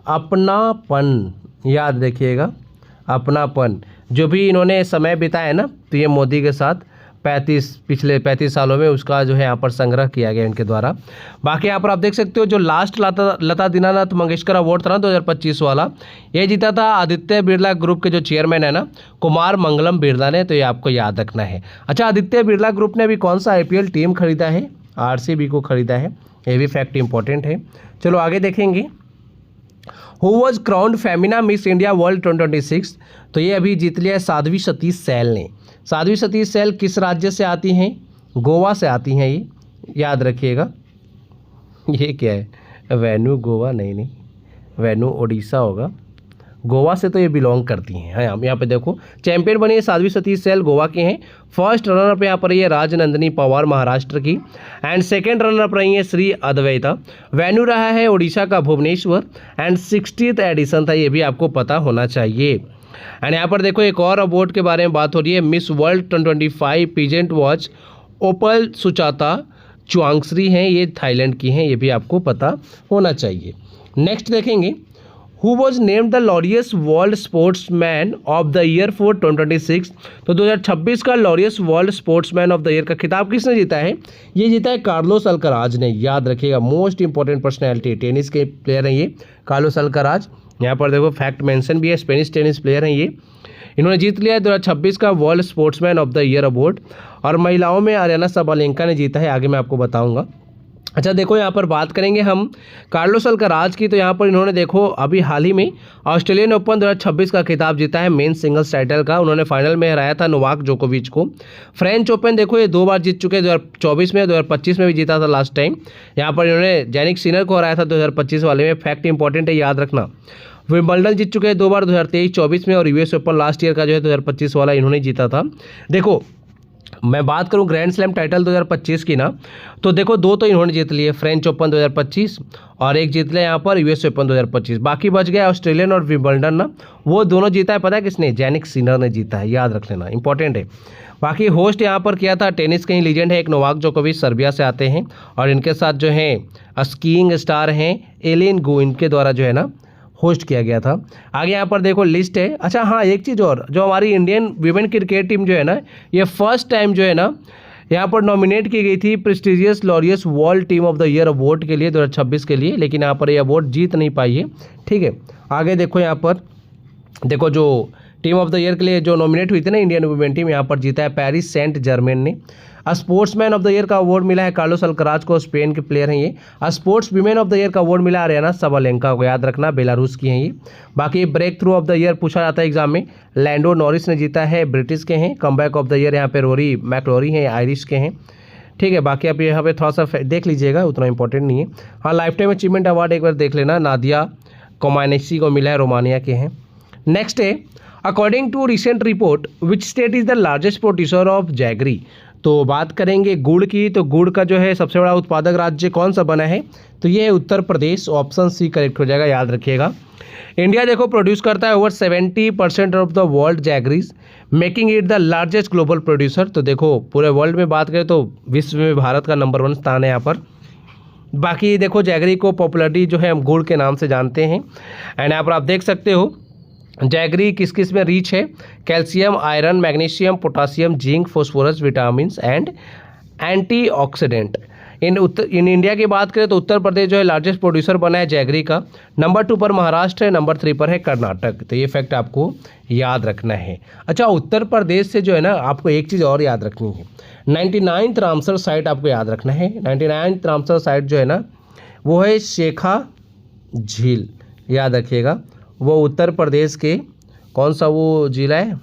अपनापन, याद रखिएगा, अपनापन। जो भी इन्होंने समय बिताया है ना पीएम मोदी के साथ पिछले 35 सालों में, उसका जो है यहाँ पर संग्रह किया गया इनके द्वारा। बाकी यहाँ पर आप देख सकते हो जो लास्ट लता दीनानाथ मंगेशकर अवार्ड था ना 2025 वाला, ये जीता था आदित्य बिरला ग्रुप के जो चेयरमैन है ना कुमार मंगलम बिरला ने, तो ये आपको याद रखना है। अच्छा, आदित्य बिरला ग्रुप ने अभी कौन सा IPL टीम खरीदा है? RCB को खरीदा है, ये भी फैक्ट इंपॉर्टेंट है। चलो आगे देखेंगे, who was crowned Femina miss India world 2026, तो ये अभी जीत लिया है साध्वी सतीश सैल ने। साध्वी सतीश सैल किस राज्य से आती हैं? गोवा से आती हैं ये, याद रखिएगा। ये क्या है? वेन्यू गोवा नहीं, वेन्यू ओडिशा होगा, गोवा से तो ये बिलोंग करती हैं। हाँ, यहाँ पे देखो चैंपियन बनी है साध्वी सतीश सैल, गोवा के हैं। फर्स्ट रनर अप यहाँ पर ये राजनंदिनी पवार महाराष्ट्र की, एंड सेकेंड रनर अप रही है श्री अद्वैता। वेन्यू रहा है उड़ीसा का भुवनेश्वर, एंड 60th एडिशन था, ये भी आपको पता होना चाहिए। एंड यहाँ पर देखो एक और अवार्ड के बारे में बात हो रही है, मिस वर्ल्ड 2025 पीजेंट वॉच ओपल सुचाता चुआंगश्री हैं, ये थाईलैंड की हैं, ये भी आपको पता होना चाहिए। नेक्स्ट देखेंगे, who was named the Laureus world sportsman of the year for 2026, तो 2026 का Laureus world sportsman of the year का खिताब किसने जीता है? ये जीता है कार्लोस अल्कराज ने, याद रखिएगा, मोस्ट इंपॉर्टेंट पर्सनैलिटी, टेनिस के प्लेयर हैं ये कार्लोस अल्कराज। यहाँ पर देखो फैक्ट मेंशन भी है, स्पेनिश टेनिस प्लेयर हैं ये। इन्होंने जीत लिया है 2026 का world sportsman of the year award, और महिलाओं में आर्याना सबालेंका ने जीता है, आगे मैं आपको बताऊंगा। अच्छा देखो, यहाँ पर बात करेंगे हम कार्लोस अल्कराज की, तो यहाँ पर इन्होंने देखो अभी हाल ही में ऑस्ट्रेलियन ओपन 2026 का खिताब जीता है मेन सिंगल्स टाइटल का। उन्होंने फाइनल में हराया था नोवाक जोकोविच को। फ्रेंच ओपन देखो ये 2 बार जीत चुके हैं, 2024 में, 2025 में भी जीता था लास्ट टाइम। यहाँ पर इन्होंने जैनिक सिनर को हराया था 2025 वाले में, फैक्ट इंपॉर्टेंट है, याद रखना। विंबलडन जीत चुके हैं 2 बार, 2023-24 में, और US ओपन लास्ट ईयर का जो है 2025 वाला इन्होंने जीता था। देखो मैं बात करूं ग्रैंड स्लैम टाइटल 2025 की ना, तो देखो 2 तो इन्होंने जीत लिए, फ्रेंच ओपन 2025 और एक जीत लिया यहाँ पर US ओपन 2025। बाकी बच गया ऑस्ट्रेलियन और विंबलडन ना, वो दोनों जीता है, पता है किसने? जैनिक सिनर ने जीता है, याद रख लेना, इंपॉर्टेंट है। बाकी होस्ट यहाँ पर किया था टेनिस के ही लीजेंड है एक नोवाक जोकोविच, सर्बिया से आते हैं, और इनके साथ जो है स्कीइंग स्टार हैं एलिन गो, इनके द्वारा जो है ना होस्ट किया गया था। आगे यहाँ पर देखो लिस्ट है। अच्छा हाँ, एक चीज़ और, जो हमारी इंडियन वीमेन क्रिकेट टीम जो है ना, ये फर्स्ट टाइम जो है ना यहाँ पर नॉमिनेट की गई थी prestigious Laureus world team of the year award के लिए 2026 के लिए, लेकिन यहाँ पर ये अवार्ड जीत नहीं पाई है। ठीक है, आगे देखो, यहाँ पर देखो जो टीम ऑफ द ईयर के लिए जो नॉमिनेट हुई थी ना इंडियन वुमेन टीम, यहाँ पर जीता है पेरिस सेंट जर्मेन ने। स्पोर्ट्समैन ऑफ द ईयर का अवार्ड मिला है कार्लोस अल्कराज को, स्पेन के प्लेयर हैं ये। Sports women of the year का अवार्ड मिला आर्याना सबालेंका को, याद रखना, बेलारूस की हैं ये। बाकी breakthrough of the year पूछा जाता है एग्जाम में, लैंडो नॉरिस ने जीता है, ब्रिटिश के हैं। कमबैक ऑफ द ईयर यहाँ पे रोरी मैकलोरी हैं, आयरिश के हैं। ठीक है। बाकी आप यहाँ पे थोड़ा सा देख लीजिएगा, उतना इंपॉर्टेंट नहीं है। हाँ, लाइफ टाइम अचीवमेंट अवार्ड एक बार देख लेना, नादिया कोमानेसी को मिला है, रोमानिया के हैं। नेक्स्ट है, according to recent report which state is the largest producer of jaggery. तो बात करेंगे गुड़ की, तो गुड़ का जो है सबसे बड़ा उत्पादक राज्य कौन सा बना है, तो ये है Uttar Pradesh. Option C correct हो जाएगा, याद रखिएगा। इंडिया देखो प्रोड्यूस करता है over 70% of the world jaggeries, making it the largest global producer. तो देखो पूरे वर्ल्ड में बात करें तो विश्व में भारत का नंबर 1 स्थान है यहाँ पर। बाकी देखो जैगरी को पॉपुलरिटी जो है हम गुड़ के नाम से जानते हैं। एंड यहाँ पर आप देख सकते हो जैगरी किस किस में रिच है, calcium, iron, magnesium, potassium, zinc, phosphorus, vitamin and antioxidant. In India की बात करें तो उत्तर प्रदेश जो है लार्जेस्ट प्रोड्यूसर बना है जैगरी का। नंबर 2 पर महाराष्ट्र है, नंबर 3 पर है कर्नाटक। तो ये फैक्ट आपको याद रखना है। अच्छा, उत्तर प्रदेश से जो है ना आपको एक चीज़ और याद रखनी है, 99th रामसर साइट आपको याद रखना है। 99th रामसर साइट जो है ना वो है शेखा झील, याद रखिएगा। वो उत्तर प्रदेश के कौन सा वो जिला है,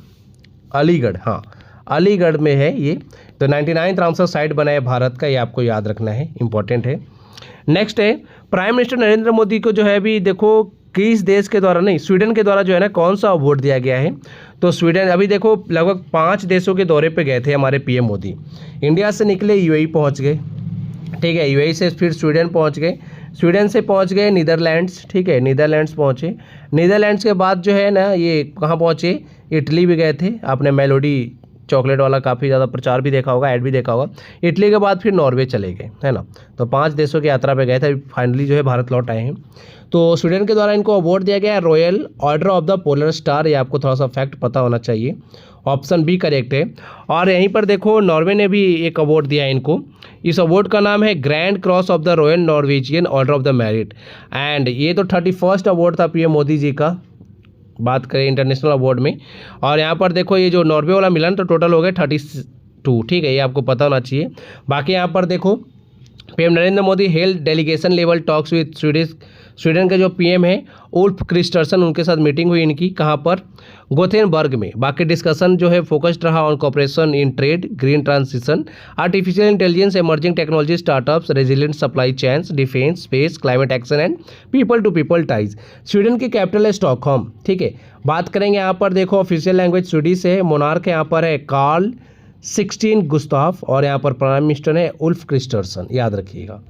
अलीगढ़, हाँ अलीगढ़ में है ये। तो 99th रामसर साइट बना है भारत का, ये आपको याद रखना है, इंपॉर्टेंट है। नेक्स्ट है, प्राइम मिनिस्टर नरेंद्र मोदी को जो है अभी देखो किस देश के द्वारा, नहीं स्वीडन के द्वारा जो है ना कौन सा अवार्ड दिया गया है। तो स्वीडन, अभी देखो लगभग 5 देशों के दौरे पे गए थे हमारे पीएम मोदी। इंडिया से निकले यूएई पहुंच गए, ठीक है, यूएई से फिर स्वीडन पहुंच गए, स्वीडन से पहुंच गए नीदरलैंड्स, ठीक है, नीदरलैंड्स पहुंचे। नीदरलैंड्स के बाद जो है ना ये कहाँ पहुंचे, इटली भी गए थे। आपने मेलोडी चॉकलेट वाला काफ़ी ज़्यादा प्रचार भी देखा होगा, ऐड भी देखा होगा। इटली के बाद फिर नॉर्वे चले गए, है ना। तो 5 देशों की यात्रा पे गए थे, फाइनली जो है भारत लौट आए हैं। तो स्वीडन के द्वारा इनको अवार्ड दिया गया है royal order of the polar star. ये आपको थोड़ा सा फैक्ट पता होना चाहिए, ऑप्शन बी करेक्ट है। और यहीं पर देखो नॉर्वे ने भी एक अवार्ड दिया है इनको। इस अवार्ड का नाम है grand cross of the royal Norwegian order of the merit. And ये तो 31st अवार्ड था पीएम मोदी जी का, बात करें इंटरनेशनल अवार्ड में। और यहाँ पर देखो ये जो नॉर्वे वाला मिला तो टोटल हो गए 32, ठीक है, ये आपको पता होना चाहिए। बाकी यहाँ पर देखो PM Narendra Modi health delegation level talks with Sweden के जो पीएम है उल्फ क्रिस्टर्सन, उनके साथ मीटिंग हुई इनकी, कहाँ पर, गोथेनबर्ग में। बाकी डिस्कशन जो है फोकस्ड रहा on cooperation in trade, green transition, artificial intelligence, emerging technology, startups, resilient supply chains, defence, space, climate action and people to people ties. Sweden की कैपिटल है स्टॉकहोम, ठीक है। बात करेंगे यहाँ पर देखो ऑफिशियल लैंग्वेज स्वीडिश है, मोनार्क यहाँ पर है कार्ल 16 गुस्ताफ, और यहाँ पर प्राइम मिनिस्टर है उल्फ क्रिस्टर्सन, याद रखिएगा।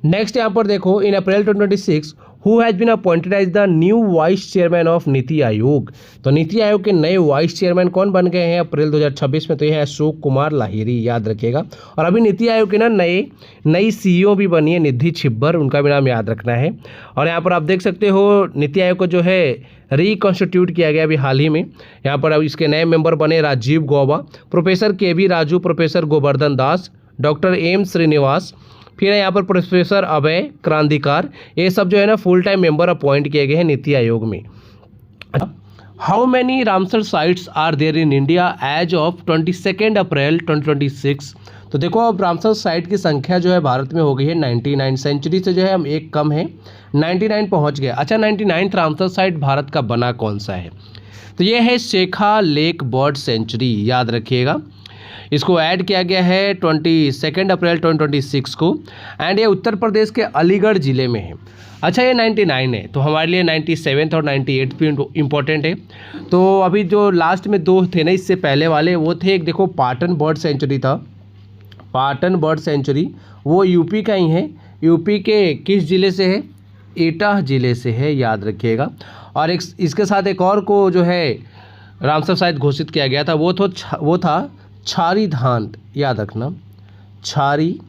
नेक्स्ट यहाँ पर देखो in April 2026 who has been appointed as the new vice chairman of NITI Aayog. तो नीति आयोग के नए वाइस चेयरमैन कौन बन गए हैं अप्रैल 2026 में, तो ये है अशोक कुमार लाहिरी, याद रखिएगा। और अभी नीति आयोग के ना नई सीईओ भी बनी है, निधि छिब्बर, उनका भी नाम याद रखना है। और यहाँ पर आप देख सकते हो नीति आयोग को जो है रिकॉन्स्टिट्यूट किया गया अभी हाल ही में। यहाँ पर अब इसके नए मेंबर बने राजीव गौबा, प्रोफेसर केवी राजू, प्रोफेसर गोवर्धन दास, डॉक्टर एम श्रीनिवास, फिर यहाँ पर प्रोफेसर अभय क्रांतिकार। ये सब जो है ना फुल टाइम मेंबर अपॉइंट किए गए हैं नीति आयोग में। How many Ramsar sites are there in India as of 22 April 2026। तो देखो अब रामसर साइट की संख्या जो है भारत में हो गई है 99। सेंचुरी से जो है हम एक कम है, 99 पहुँच गए। अच्छा, 99th रामसर साइट भारत का बना कौन सा है, तो ये है शेखा लेक बर्ड सेंचुरी, याद रखिएगा। इसको ऐड किया गया है 22 अप्रैल 2026 को। एंड ये उत्तर प्रदेश के अलीगढ़ ज़िले में है। अच्छा, ये 99 है, तो हमारे लिए 97 और 98 भी इम्पोर्टेंट है। तो अभी जो लास्ट में 2 थे ना इससे पहले वाले, वो थे एक देखो पाटन बर्ड सेंचुरी था, पाटन बर्ड सेंचुरी, वो यूपी का ही है। यूपी के किस ज़िले से है, एटा ज़िले से है, याद रखिएगा। और एक इसके साथ एक और को जो है रामसर साइट घोषित किया गया था, वो था छारी धांड, याद रखना, छारी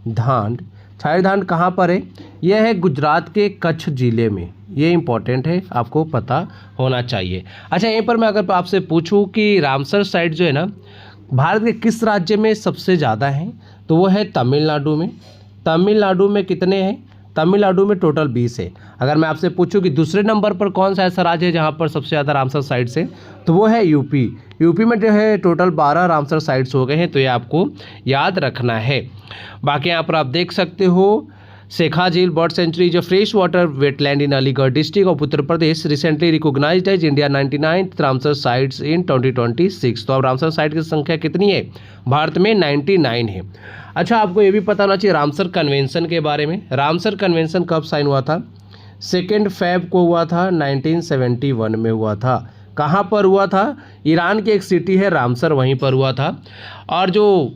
धांड। छारी धांड कहाँ पर है, यह है गुजरात के कच्छ ज़िले में, ये इंपॉर्टेंट है, आपको पता होना चाहिए। अच्छा, यहीं पर मैं अगर आपसे पूछूं कि रामसर साइट जो है ना भारत के किस राज्य में सबसे ज़्यादा है, तो वो है तमिलनाडु में। तमिलनाडु में कितने हैं, तमिलनाडु में टोटल 20 है। अगर मैं आपसे पूछूं कि दूसरे नंबर पर कौन सा ऐसा राज्य है जहां पर सबसे ज़्यादा रामसर साइट्स है, तो वो है यूपी। यूपी में जो है टोटल 12 रामसर साइट्स हो गए हैं, तो ये आपको याद रखना है। बाकी यहाँ पर आप देख सकते हो शेखा झील बर्ड सेंचुरी जो fresh water wetland in Aligarh district of Uttar Pradesh recently recognised as India 99th Ramsar sites in 2026। तो अब रामसर साइट की संख्या कितनी है? भारत में 99 है। अच्छा, आपको ये भी पता होना चाहिए रामसर कन्वेंशन के बारे में। रामसर कन्वेंशन कब साइन हुआ था? 2 फेब को हुआ था, 1971 में हुआ था। कहाँ पर हुआ था? ईरान की एक सिटी है रामसर, वहीं पर हुआ था। और जो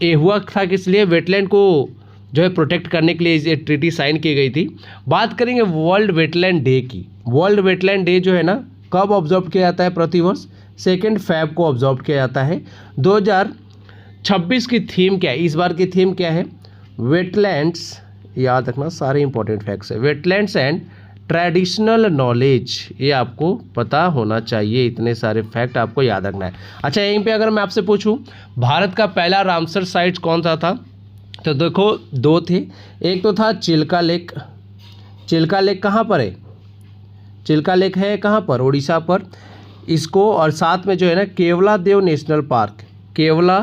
ये हुआ था किस लिए? वेटलैंड को जो है प्रोटेक्ट करने के लिए ये ट्रीटी साइन की गई थी। बात करेंगे वर्ल्ड वेटलैंड डे की। वर्ल्ड वेटलैंड डे जो है ना, कब ऑब्जर्व किया जाता है प्रतिवर्ष? 2 फेब को ऑब्जर्व किया जाता है। 2026 की थीम क्या है? इस बार की थीम क्या है? वेटलैंड्स, याद रखना सारे इंपॉर्टेंट फैक्ट्स है। वेटलैंड्स एंड ट्रेडिशनल नॉलेज, ये आपको पता होना चाहिए। इतने सारे फैक्ट आपको याद रखना है। अच्छा, यहीं पे अगर मैं आपसे पूछूं भारत का पहला रामसर साइट कौन सा था, तो देखो 2 थे। एक तो था चिल्का लेक। चिल्का लेक कहाँ पर है? चिल्का लेक है कहाँ पर? उड़ीसा पर। इसको और साथ में जो है ना केवला देव नेशनल पार्क, केवला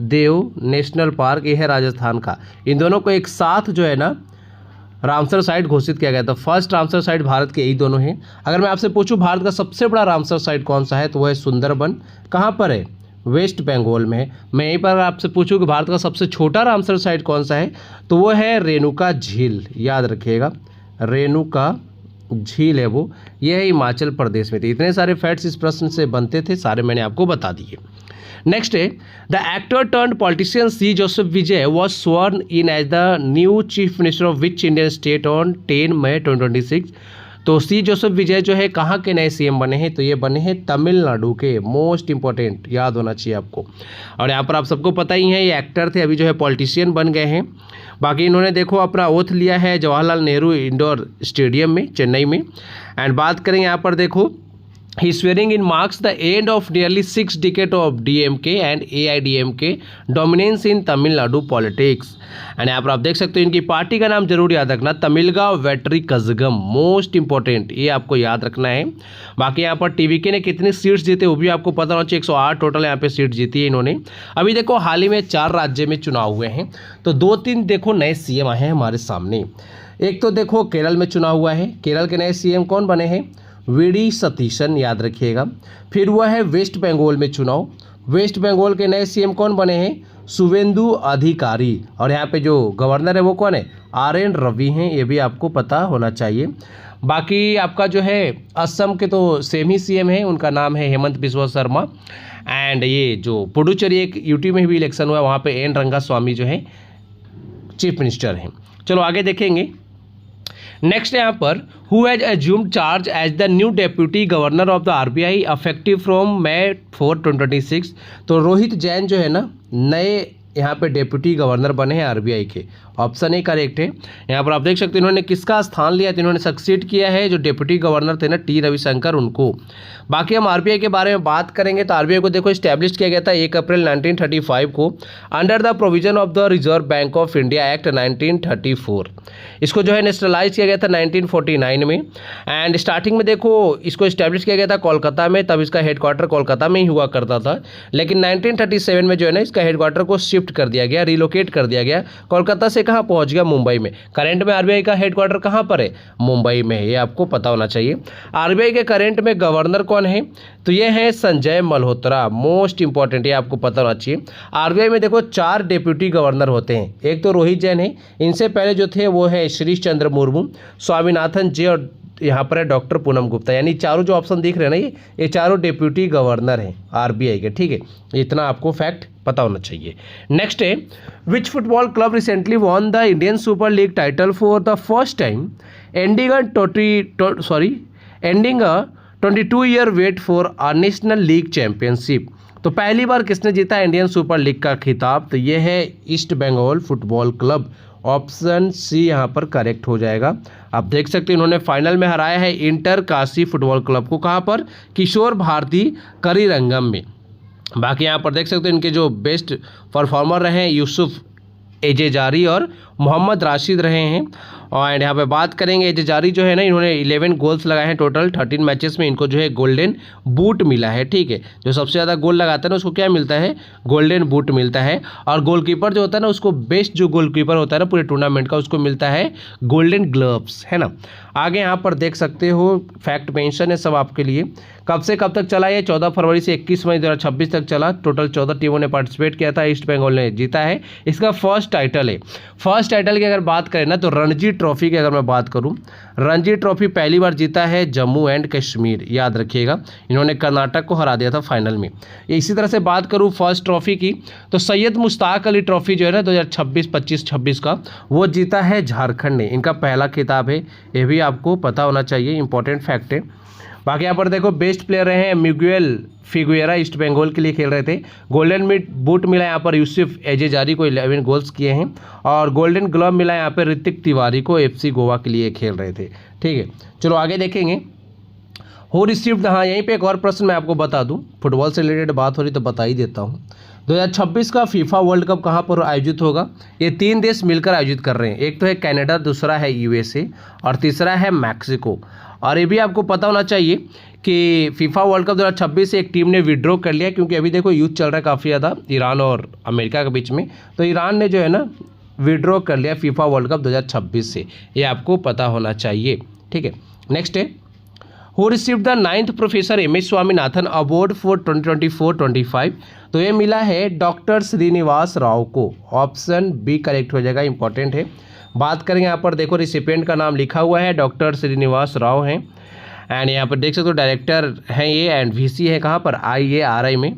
देव नेशनल पार्क, ये है राजस्थान का। इन दोनों को एक साथ जो है ना रामसर साइट घोषित किया गया था। फर्स्ट रामसर साइट भारत के यही दोनों हैं। अगर मैं आपसे पूछूं भारत का सबसे बड़ा रामसर साइट कौन सा है, तो वह है सुंदरबन। कहाँ पर है? वेस्ट बंगाल में है। मैं यहीं पर आपसे पूछूं कि भारत का सबसे छोटा रामसर साइट कौन सा है, तो वो है रेणुका झील। याद रखिएगा, रेणुका झील है वो, ये है हिमाचल प्रदेश में थी। इतने सारे फैक्ट्स इस प्रश्न से बनते थे, सारे मैंने आपको बता दिए। नेक्स्ट है the actor turned politician C Joseph Vijay was sworn in as the new chief minister of which Indian state on 10 May 2026। तो सी जोसेफ विजय जो है कहाँ के नए सीएम बने हैं, तो ये बने हैं तमिलनाडु के। मोस्ट इंपॉर्टेंट, याद होना चाहिए आपको। और यहाँ पर आप सबको पता ही है ये एक्टर थे, अभी जो है पॉलिटिशियन बन गए हैं। बाकी इन्होंने देखो अपना ओथ लिया है जवाहरलाल नेहरू इंडोर स्टेडियम में, चेन्नई में। एंड बात करें यहाँ पर देखो His swearing in marks the end of nearly 6 decades of DMK and AIDMK dominance in Tamil Nadu politics। And यहाँ पर आप देख सकते हो इनकी पार्टी का नाम जरूर याद रखना, तमिलगांव वेट्री कजगम। मोस्ट इंपॉर्टेंट, ये आपको याद रखना है। बाकी यहाँ पर टीवीके ने कितनी सीट्स जीते वो भी आपको पता होना चाहिए। 108 टोटल यहाँ पे सीट जीती है इन्होंने। अभी देखो हाल ही में 4 राज्य में चुनाव हुए हैं, तो 2-3 देखो नए सीएम आए हैं हमारे सामने। एक तो देखो केरल में चुनाव हुआ है। केरल के नए सीएम कौन बने हैं? वी.डी. सतीशन, याद रखिएगा। फिर हुआ है वेस्ट बंगाल में चुनाव। वेस्ट बंगाल के नए सीएम कौन बने हैं? शुवेंदु अधिकारी। और यहाँ पे जो गवर्नर है वो कौन है? आर.एन. रवि हैं, ये भी आपको पता होना चाहिए। बाकी आपका जो है असम के तो सेम ही सीएम है, उनका नाम है हेमंत बिस्वा शर्मा। एंड ये जो पुडुचेरी एक यूटी में भी इलेक्शन हुआ, वहाँ पे एन रंगास्वामी जो है चीफ मिनिस्टर हैं। चलो आगे देखेंगे। नेक्स्ट यहाँ पर who has assumed charge as the new deputy governor of the RBI effective from May 4, 2026। तो रोहित जैन जो है ना नए यहाँ पे डेप्यूटी गवर्नर बने हैं आरबीआई के। ऑप्शन ए करेक्ट है। यहाँ पर आप देख सकते हैं इन्होंने किसका स्थान लिया, तो इन्होंने सक्सीड किया है जो डेप्यूटी गवर्नर थे ना टी रविशंकर, उनको। बाकी हम आरबीआई के बारे में बात करेंगे तो आरबीआई को देखो इस्टेब्लिश किया गया था 1 अप्रैल 1935 को under the provision of the reserve bank of India act 1934। इसको जो है नेशनलाइज किया गया था 1949 में। एंड स्टार्टिंग में देखो इसको इस्टेब्लिश किया गया था कोलकाता में, तब इसका हेडक्वार्टर कोलकाता में ही हुआ करता था। लेकिन 1937 में जो है ना इसका हेडक्वार्टर को शिफ्ट कर दिया गया, रिलोकेट कर दिया गया। कोलकाता से कहाँ पहुँच गया? मुंबई में। करेंट में आरबीआई का हेडक्वार्टर कहाँ पर है? मुंबई में है, ये आपको पता होना चाहिए। आरबीआई के करेंट में गवर्नर कौन है? तो ये है संजय मल्होत्रा। मोस्ट इंपॉर्टेंट, ये आपको पता होना चाहिए। आरबीआई में देखो 4 डेप्यूटी गवर्नर होते हैं। एक तो रोहित जैन है, इनसे पहले जो थे वो है श्री चंद्र मुर्मू, स्वामीनाथन जे और यहाँ पर है डॉक्टर पूनम गुप्ता। यानी चारों जो ऑप्शन दिख रहे हैं ना ये चारों डेप्यूटी गवर्नर हैं आरबीआई के। ठीक है, इतना आपको फैक्ट पता होना चाहिए। नेक्स्ट है which football club recently won the Indian Super League title for the first time ending a 22-year wait for a national league championship. तो पहली बार किसने जीता इंडियन सुपर लीग का खिताब? तो ये है East Bengal Football Club. Option C यहाँ पर करेक्ट हो जाएगा। आप देख सकते हैं इन्होंने फाइनल में हराया है इंटर काशी फुटबॉल क्लब को। कहाँ पर? किशोर भारती करीरंगम में। बाकी यहाँ पर देख सकते हैं इनके जो बेस्ट परफॉर्मर रहे यूसुफ एजेजारी और मोहम्मद राशिद रहे हैं। और यहाँ पे बात करेंगे एजारी जो है ना, इन्होंने 11 गोल्स लगाए हैं टोटल 13 मैचेस में, इनको जो है गोल्डन बूट मिला है। ठीक है, जो सबसे ज़्यादा गोल लगाता है ना उसको क्या मिलता है, गोल्डन बूट मिलता है। और गोलकीपर जो होता है ना, उसको बेस्ट जो गोलकीपर होता है ना पूरे टूर्नामेंट का, उसको मिलता है गोल्डन ग्लव्स, है ना। आगे यहाँ पर देख सकते हो फैक्ट मेंशन है सब आपके लिए। कब से कब तक चला ये, 14 फरवरी से 21 मई 2026 तक चला। टोटल 14 टीमों ने पार्टिसिपेट किया था, ईस्ट बंगाल ने जीता है। इसका फर्स्ट टाइटल है। फर्स्ट टाइटल की अगर बात करें ना, तो रणजी ट्रॉफी की अगर मैं बात करूं, रणजी ट्रॉफी पहली बार जीता है जम्मू एंड कश्मीर, याद रखिएगा। इन्होंने कर्नाटक को हरा दिया था फाइनल में। इसी तरह से बात करूं फर्स्ट ट्रॉफी की, तो सैयद मुश्ताक अली ट्रॉफी जो है ना 2026 25-26 का, वो जीता है झारखंड ने। इनका पहला खिताब है, ये भी आपको पता होना चाहिए, इंपॉर्टेंट फैक्ट है। बाकी यहाँ पर देखो बेस्ट प्लेयर रहे हैं मिगुएल फिगुएरा, ईस्ट बंगाल के लिए खेल रहे थे। गोल्डन बूट मिला यहाँ पर यूसुफ एजेजारी को, 11 गोल्स किए हैं। और गोल्डन ग्लव मिला यहाँ पर ऋतिक तिवारी को, FC गोवा के लिए खेल रहे थे। ठीक है, चलो आगे देखेंगे। हु रिसीव्ड, हाँ यहीं पे एक और प्रश्न मैं आपको बता दूं, फुटबॉल से रिलेटेड बात हो रही तो बता ही देता हूं। 2026 का फीफा वर्ल्ड कप कहां पर आयोजित होगा? ये 3 देश मिलकर आयोजित कर रहे हैं। एक तो है कनाडा, दूसरा है USA और तीसरा है मैक्सिको। और ये भी आपको पता होना चाहिए कि फीफा वर्ल्ड कप 2026 से एक टीम ने विड्रॉ कर लिया, क्योंकि अभी देखो युद्ध चल रहा है काफ़ी ज़्यादा ईरान और अमेरिका के बीच में। तो ईरान ने जो है ना विड्रॉ कर लिया फीफा वर्ल्ड कप 2026 से, ये आपको पता होना चाहिए। ठीक है, नेक्स्ट है who received the 9th professor MS Swaminathan award for 2024-25। तो ये मिला है डॉक्टर श्रीनिवास राव को। ऑप्शन बी करेक्ट हो जाएगा, इंपॉर्टेंट है। बात करेंगे यहाँ पर देखो रिसिपिएंट का नाम लिखा हुआ है, डॉक्टर श्रीनिवास राव हैं। एंड यहाँ पर देख सकते हो डायरेक्टर हैं ये, एंड VC है कहाँ पर, IARI में।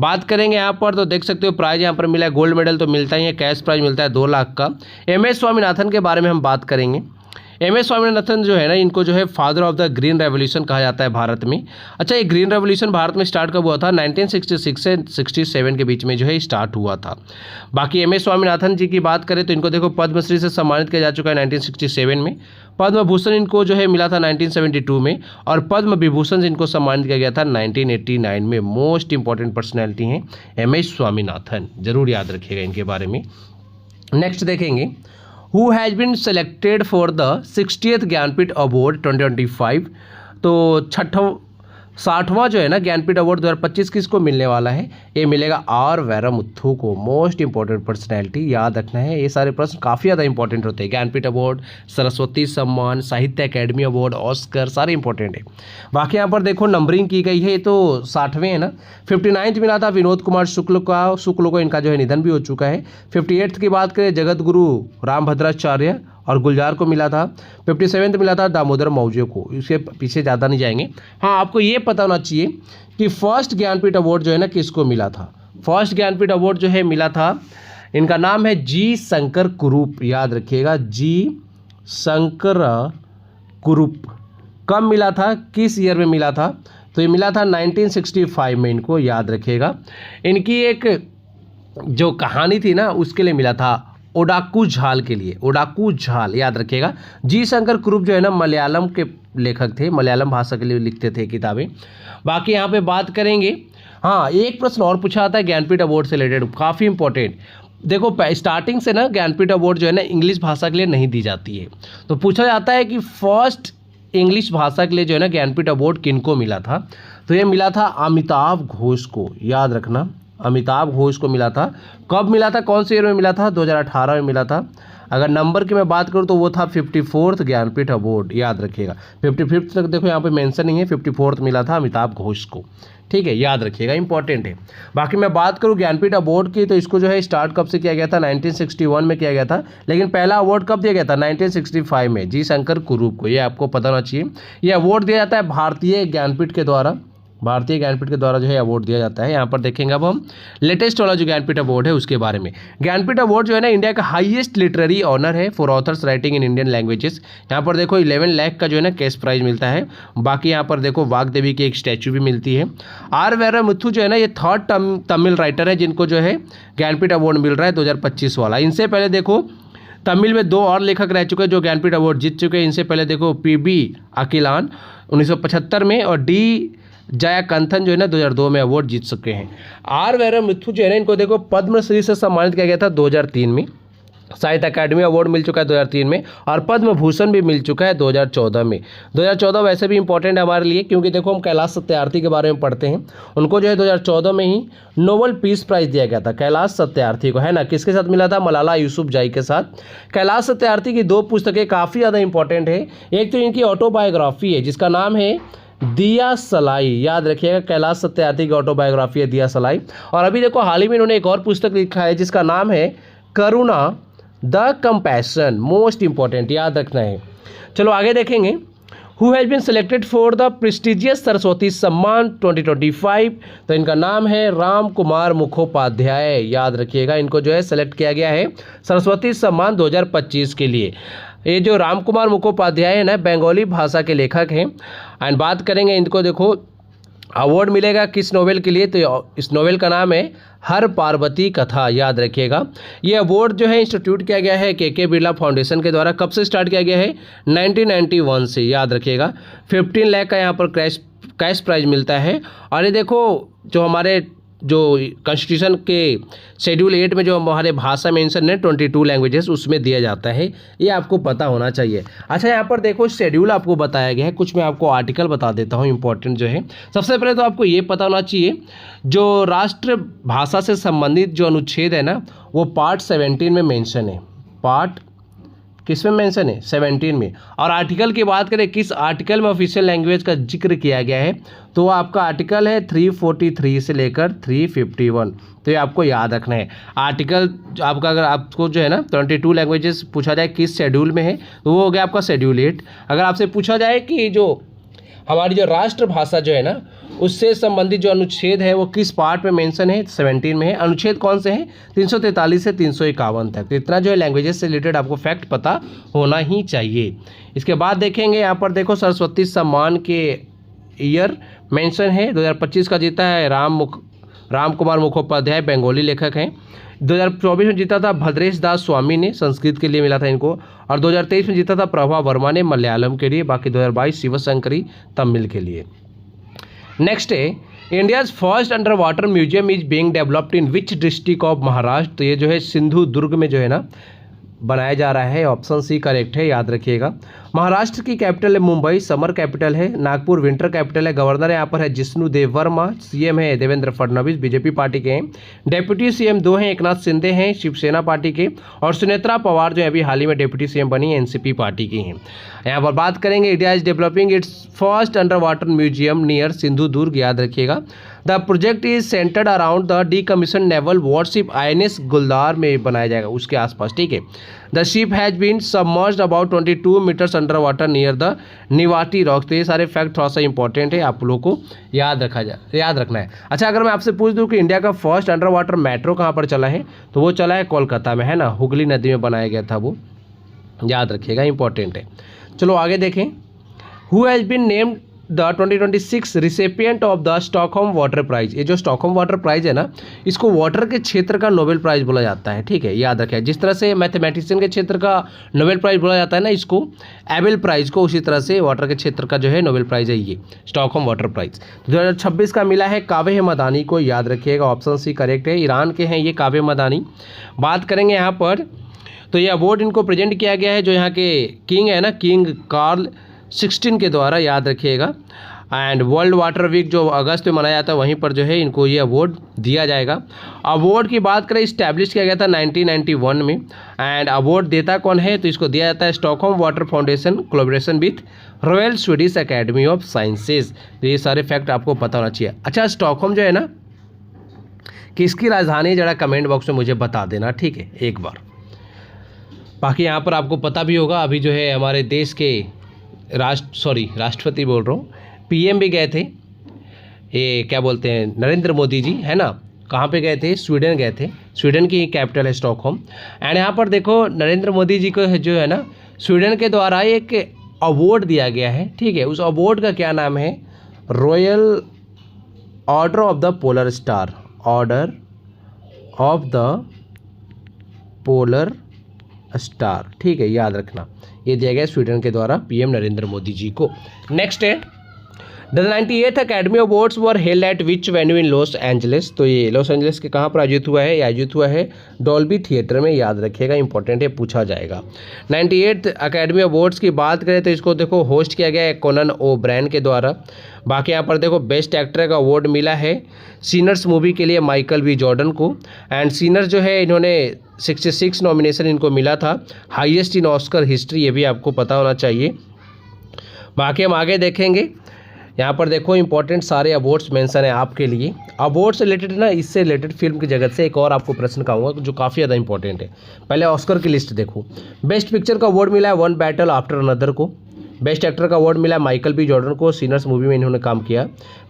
बात करेंगे यहाँ पर तो देख सकते हो प्राइज यहाँ पर मिला है, गोल्ड मेडल तो मिलता ही है, कैश प्राइज मिलता है 2 लाख का। MS स्वामीनाथन के बारे में हम बात करेंगे। MS स्वामीनाथन जो है ना, इनको जो है father of the green revolution कहा जाता है भारत में। अच्छा, ये ग्रीन रेवोल्यूशन भारत में स्टार्ट कब हुआ था? 1966 से 67 के बीच में जो है स्टार्ट हुआ था। बाकी MS स्वामीनाथन जी की बात करें तो इनको देखो पद्मश्री से सम्मानित किया जा चुका है 1967 में। पद्म भूषण इनको जो है मिला था 1972 में, और पद्म विभूषण से इनको सम्मानित किया गया था 1989 में। मोस्ट इंपॉर्टेंट पर्सनैलिटी हैं MS स्वामीनाथन, जरूर याद रखिएगा इनके बारे में। नेक्स्ट देखेंगे who has been selected for the 60th Jnanpith award 2025। तो 60वां जो है ना ज्ञानपीठ अवार्ड 2025 किसको मिलने वाला है? ये मिलेगा R वैरमुथु को। मोस्ट इंपॉर्टेंट पर्सनैलिटी, याद रखना है। ये सारे प्रश्न काफ़ी ज़्यादा इंपॉर्टेंट होते हैं। ज्ञानपीठ अवार्ड, सरस्वती सम्मान, साहित्य अकेडमी अवार्ड, ऑस्कर, सारे इंपॉर्टेंट है। बाकी यहाँ पर देखो नंबरिंग की गई है, तो 60वें है ना। 59th मिला था विनोद कुमार शुक्ल को, इनका जो है निधन भी हो चुका है। 58th की बात करें जगत गुरु रामभद्राचार्य और गुलजार को मिला था। 57th मिला था दामोदर मौर्य को। इसके पीछे ज़्यादा नहीं जाएंगे। हाँ, आपको ये पता होना चाहिए कि फर्स्ट ज्ञानपीठ अवार्ड जो है ना किसको मिला था। फर्स्ट ज्ञानपीठ अवार्ड जो है मिला था, इनका नाम है G शंकर कुरूप, याद रखिएगा G शंकर कुरूप। कब मिला था, किस ईयर में मिला था? तो ये मिला था 1965 में, इनको याद रखिएगा। इनकी एक जो कहानी थी ना उसके लिए मिला था, ओडाकू झाल के लिए, ओडाकू झाल, याद रखिएगा। G शंकर कुरूप जो है ना मलयालम के लेखक थे, मलयालम भाषा के लिए लिखते थे किताबें। बाकी यहाँ पे बात करेंगे, हाँ एक प्रश्न और पूछा जाता है ज्ञानपीठ अवार्ड से रिलेटेड, काफ़ी इंपॉर्टेंट। देखो स्टार्टिंग से ना ज्ञानपीठ अवार्ड जो है ना इंग्लिश भाषा के लिए नहीं दी जाती है। तो पूछा जाता है कि फर्स्ट इंग्लिश भाषा के लिए जो है ना ज्ञानपीठ अवार्ड किनको मिला था? तो ये मिला था अमिताभ घोष को, याद रखना अमिताभ घोष को मिला था। कब मिला था, कौन से ईयर में मिला था? 2018 में मिला था। अगर नंबर की मैं बात करूं तो वो था 54th ज्ञानपीठ अवार्ड, याद रखिएगा। 55th तक देखो यहाँ पे मेंशन नहीं है, 54th मिला था अमिताभ घोष को। ठीक है, याद रखिएगा, इंपॉर्टेंट है। बाकी मैं बात करूं ज्ञानपीठ अवार्ड की, तो इसको जो है स्टार्ट कब से किया गया था? 1961 में किया गया था। लेकिन पहला अवार्ड कब दिया गया था? 1965 में, G शंकर कुरूप को। ये आपको पता होना चाहिए। ये अवार्ड दिया जाता है भारतीय ज्ञानपीठ के द्वारा, भारतीय ज्ञानपीठ के द्वारा जो है अवार्ड दिया जाता है। यहाँ पर देखेंगे अब हम लेटेस्ट वाला जो ज्ञानपीठ अवार्ड है उसके बारे में। ज्ञानपीठ अवार्ड जो है ना इंडिया का हाईएस्ट लिटरेरी ऑनर है for authors writing in Indian languages. यहाँ पर देखो 11 लाख का जो है ना कैश प्राइज मिलता है। बाकी यहाँ पर देखो वाग्देवी की एक स्टैचू भी मिलती है। R वैरमुथु जो है ना ये 3rd तमिल राइटर है जिनको जो है ज्ञानपीठ अवार्ड मिल रहा है 2025 वाला। इनसे पहले देखो तमिल में 2 और लेखक रह चुके हैं जो ज्ञानपीठ अवार्ड जीत चुके हैं। इनसे पहले देखो PB अकिलान 1975 में, और D जयाकंथन जो है ना 2002 में अवार्ड जीत चुके हैं। R वैरमुथु जो है ना इनको देखो पद्मश्री से सम्मानित किया गया था 2003 में। साहित्य अकादमी अवार्ड मिल चुका है 2003 में, और पद्म भूषण भी मिल चुका है 2014 में। 2014 वैसे भी इंपॉर्टेंट है हमारे लिए, क्योंकि देखो हम कैलाश सत्यार्थी के बारे में पढ़ते हैं। उनको जो है 2014 में ही नोबेल पीस प्राइज दिया गया था कैलाश सत्यार्थी को, है ना। किसके साथ मिला था? मलाला यूसुफजई के साथ। कैलाश सत्यार्थी की 2 पुस्तकें काफ़ी ज़्यादा इंपॉर्टेंट है। एक तो इनकी ऑटोबायोग्राफी है जिसका नाम है दिया सलाई, याद रखिएगा, कैलाश सत्यार्थी की ऑटोबायोग्राफी है दिया सलाई। और अभी देखो हाल ही में इन्होंने एक और पुस्तक लिखा है जिसका नाम है Karuna the compassion, most important, याद रखना है। चलो आगे देखेंगे। Who has been selected for the prestigious Saraswati Samman 2025, तो इनका नाम है राम कुमार मुखोपाध्याय, याद रखिएगा, इनको जो है सेलेक्ट किया गया है सरस्वती सम्मान 2025 के लिए। ये जो राम कुमार मुखोपाध्याय है ना, बंगाली भाषा के लेखक हैं। एंड बात करेंगे इनको, देखो अवार्ड मिलेगा किस नोवेल के लिए, तो इस नोवेल का नाम है हर पार्वती कथा, याद रखिएगा। ये अवार्ड जो है इंस्टीट्यूट किया गया है के बिरला फाउंडेशन के द्वारा। कब से स्टार्ट किया गया है? 1991 से, याद रखिएगा। 15 लाख का यहाँ पर कैश प्राइज मिलता है। और ये देखो जो हमारे जो कॉन्स्टिट्यूशन के शेड्यूल 8 में जो हमारे भाषा मेंशन है 22 लैंग्वेजेस, उसमें दिया जाता है, ये आपको पता होना चाहिए। अच्छा यहाँ पर देखो शेड्यूल आपको बताया गया है, कुछ मैं आपको आर्टिकल बता देता हूँ इंपॉर्टेंट जो है। सबसे पहले तो आपको ये पता होना चाहिए जो राष्ट्र भाषा से संबंधित जो अनुच्छेद है ना, वो पार्ट 17 में मेंशन है। पार्ट किस में मेंशन है? 17 में। और आर्टिकल की बात करें किस आर्टिकल में ऑफिशियल लैंग्वेज का जिक्र किया गया है, तो आपका आर्टिकल है 343 से लेकर 351, तो ये आपको याद रखना है। आर्टिकल आपका अगर आपको जो है ना 22 लैंग्वेजेस पूछा जाए किस शेड्यूल में है, तो वो हो गया आपका शेड्यूल 8। अगर आपसे पूछा जाए कि जो हमारी जो राष्ट्रभाषा जो है ना, उससे संबंधित जो अनुच्छेद है वो किस पार्ट में मेंशन है? 17 में है। अनुच्छेद कौन से हैं? 343 से 351 तक। तो इतना जो है लैंग्वेजेस से रिलेटेड आपको फैक्ट पता होना ही चाहिए। इसके बाद देखेंगे यहाँ पर देखो सरस्वती सम्मान के ईयर मेंशन है, 2025 का जीता है राम कुमार मुखोपाध्याय, बंगाली लेखक हैं। 2024 में जीता था भद्रेश दास स्वामी ने, संस्कृत के लिए मिला था इनको। और 2023 में जीता था प्रभा वर्मा ने, मलयालम के लिए। बाकी 2022 शिवशंकरी तमिल के लिए। नेक्स्ट है India's first under water museum is being developed in which district of Maharashtra, तो ये जो है सिंधु दुर्ग में जो है ना बनाया जा रहा है। ऑप्शन सी करेक्ट है, याद रखिएगा। महाराष्ट्र की कैपिटल है मुंबई, समर कैपिटल है। नागपुर विंटर कैपिटल है। गवर्नर यहाँ पर है जिष्णु देव वर्मा। सीएम है देवेंद्र फडणवीस, बीजेपी पार्टी के हैं। डेप्यूटी सीएम 2 हैं, एकनाथ शिंदे हैं शिवसेना पार्टी के, और सुनेत्रा पवार जो है अभी हाल ही में डेप्यूटी सीएम बनी है, एनसीपी पार्टी की हैं। यहाँ पर बात करेंगे India is developing its first under water museum near Sindhu Durg, याद रखिएगा। The project is centred around the decommission naval warship INS Guldar में बनाया जाएगा, उसके आसपास, ठीक है। The ship has been submerged about 22 metres under water near the Nivati rock. तो ये सारे फैक्ट थोड़ा सा इंपॉर्टेंट है, आप लोगों को याद रखना है। अच्छा अगर मैं आपसे पूछ दूं कि इंडिया का फर्स्ट अंडर वाटर मेट्रो कहाँ पर चला है, तो वो चला है कोलकाता में, है ना, हुगली नदी में बनाया गया था वो, याद रखिएगा, इंपॉर्टेंट है। चलो आगे देखें। Who has been named the 2026 recipient of the Stockholm Water Prize. ये जो स्टॉकहोम वाटर प्राइज है ना, इसको वाटर के क्षेत्र का नोबेल प्राइज बोला जाता है, ठीक है, याद रखें। जिस तरह से मैथमेटिशियन के क्षेत्र का नोबेल प्राइज बोला जाता है ना इसको, एबेल प्राइज को, उसी तरह से वाटर के क्षेत्र का जो है नोबेल प्राइज है ये स्टॉकहोम वाटर प्राइज। 2026 का मिला है कावे मदानी को, याद रखिएगा, ऑप्शन सी करेक्ट है। ईरान के हैं ये कावे मदानी। बात करेंगे यहाँ पर, तो ये अवार्ड इनको प्रेजेंट किया गया है जो यहाँ के किंग है ना, किंग कार्ल 16 के द्वारा, याद रखिएगा। एंड वर्ल्ड वाटर वीक जो अगस्त में मनाया जाता है, वहीं पर जो है इनको ये अवार्ड दिया जाएगा। अवार्ड की बात करें, इस्टेब्लिश किया गया था 1991 में। एंड अवार्ड देता कौन है, तो इसको दिया जाता है Stockholm water foundation collaboration with royal Swedish academy of sciences. तो ये सारे फैक्ट आपको पता होना चाहिए। अच्छा स्टॉकहोम जो है ना, किसकी राजधानी, जरा कमेंट बॉक्स में मुझे बता देना, ठीक है, एक बार। बाकी यहाँ पर आपको पता भी होगा, अभी जो है हमारे देश के राष्ट्रपति बोल रहा हूँ, PM भी गए थे, ये क्या बोलते हैं, नरेंद्र मोदी जी, है ना, कहाँ पे गए थे? स्वीडन गए थे। स्वीडन की कैपिटल है स्टॉकहोम। एंड यहाँ पर देखो नरेंद्र मोदी जी को जो है ना, स्वीडन के द्वारा एक अवार्ड दिया गया है, ठीक है। उस अवार्ड का क्या नाम है? Royal order of the polar star, order of the polar star, ठीक है, याद रखना। ये दिया गया स्वीडन के द्वारा PM नरेंद्र मोदी जी को। नेक्स्ट है the 98th academy awards were held at which venue in Los Angeles. तो ये लॉस एंजलिस के कहाँ पर आयोजित हुआ है? ये आयोजित हुआ है डॉल्बी थिएटर में, याद रखिएगा, इंपॉर्टेंट है, पूछा जाएगा। 98th अकेडमी अवार्ड्स की बात करें तो इसको देखो होस्ट किया गया है कोनन ओब्रायन के द्वारा। बाकी यहाँ पर देखो बेस्ट एक्टर का अवार्ड मिला है सीनर्स मूवी के लिए माइकल बी जॉर्डन को। एंड सीनर्स जो है इन्होंने 66 नॉमिनेशन इनको मिला था, हाईएस्ट इन ऑस्कर हिस्ट्री, ये भी आपको पता होना चाहिए। बाकी हम आगे देखेंगे, यहाँ पर देखो इंपॉर्टेंट सारे अवार्ड्स मेंशन है आपके लिए। अवार्ड से रिलेटेड ना, इससे रिलेटेड फिल्म की जगत से एक और आपको प्रश्न कहूँगा जो काफ़ी ज़्यादा इंपॉर्टेंट है। पहले ऑस्कर की लिस्ट देखो। बेस्ट पिक्चर का अवार्ड मिला है वन बैटल आफ्टर अनदर को। बेस्ट एक्टर का अवार्ड मिला है माइकल बी जॉर्डन को, सीनर्स मूवी में इन्होंने काम किया।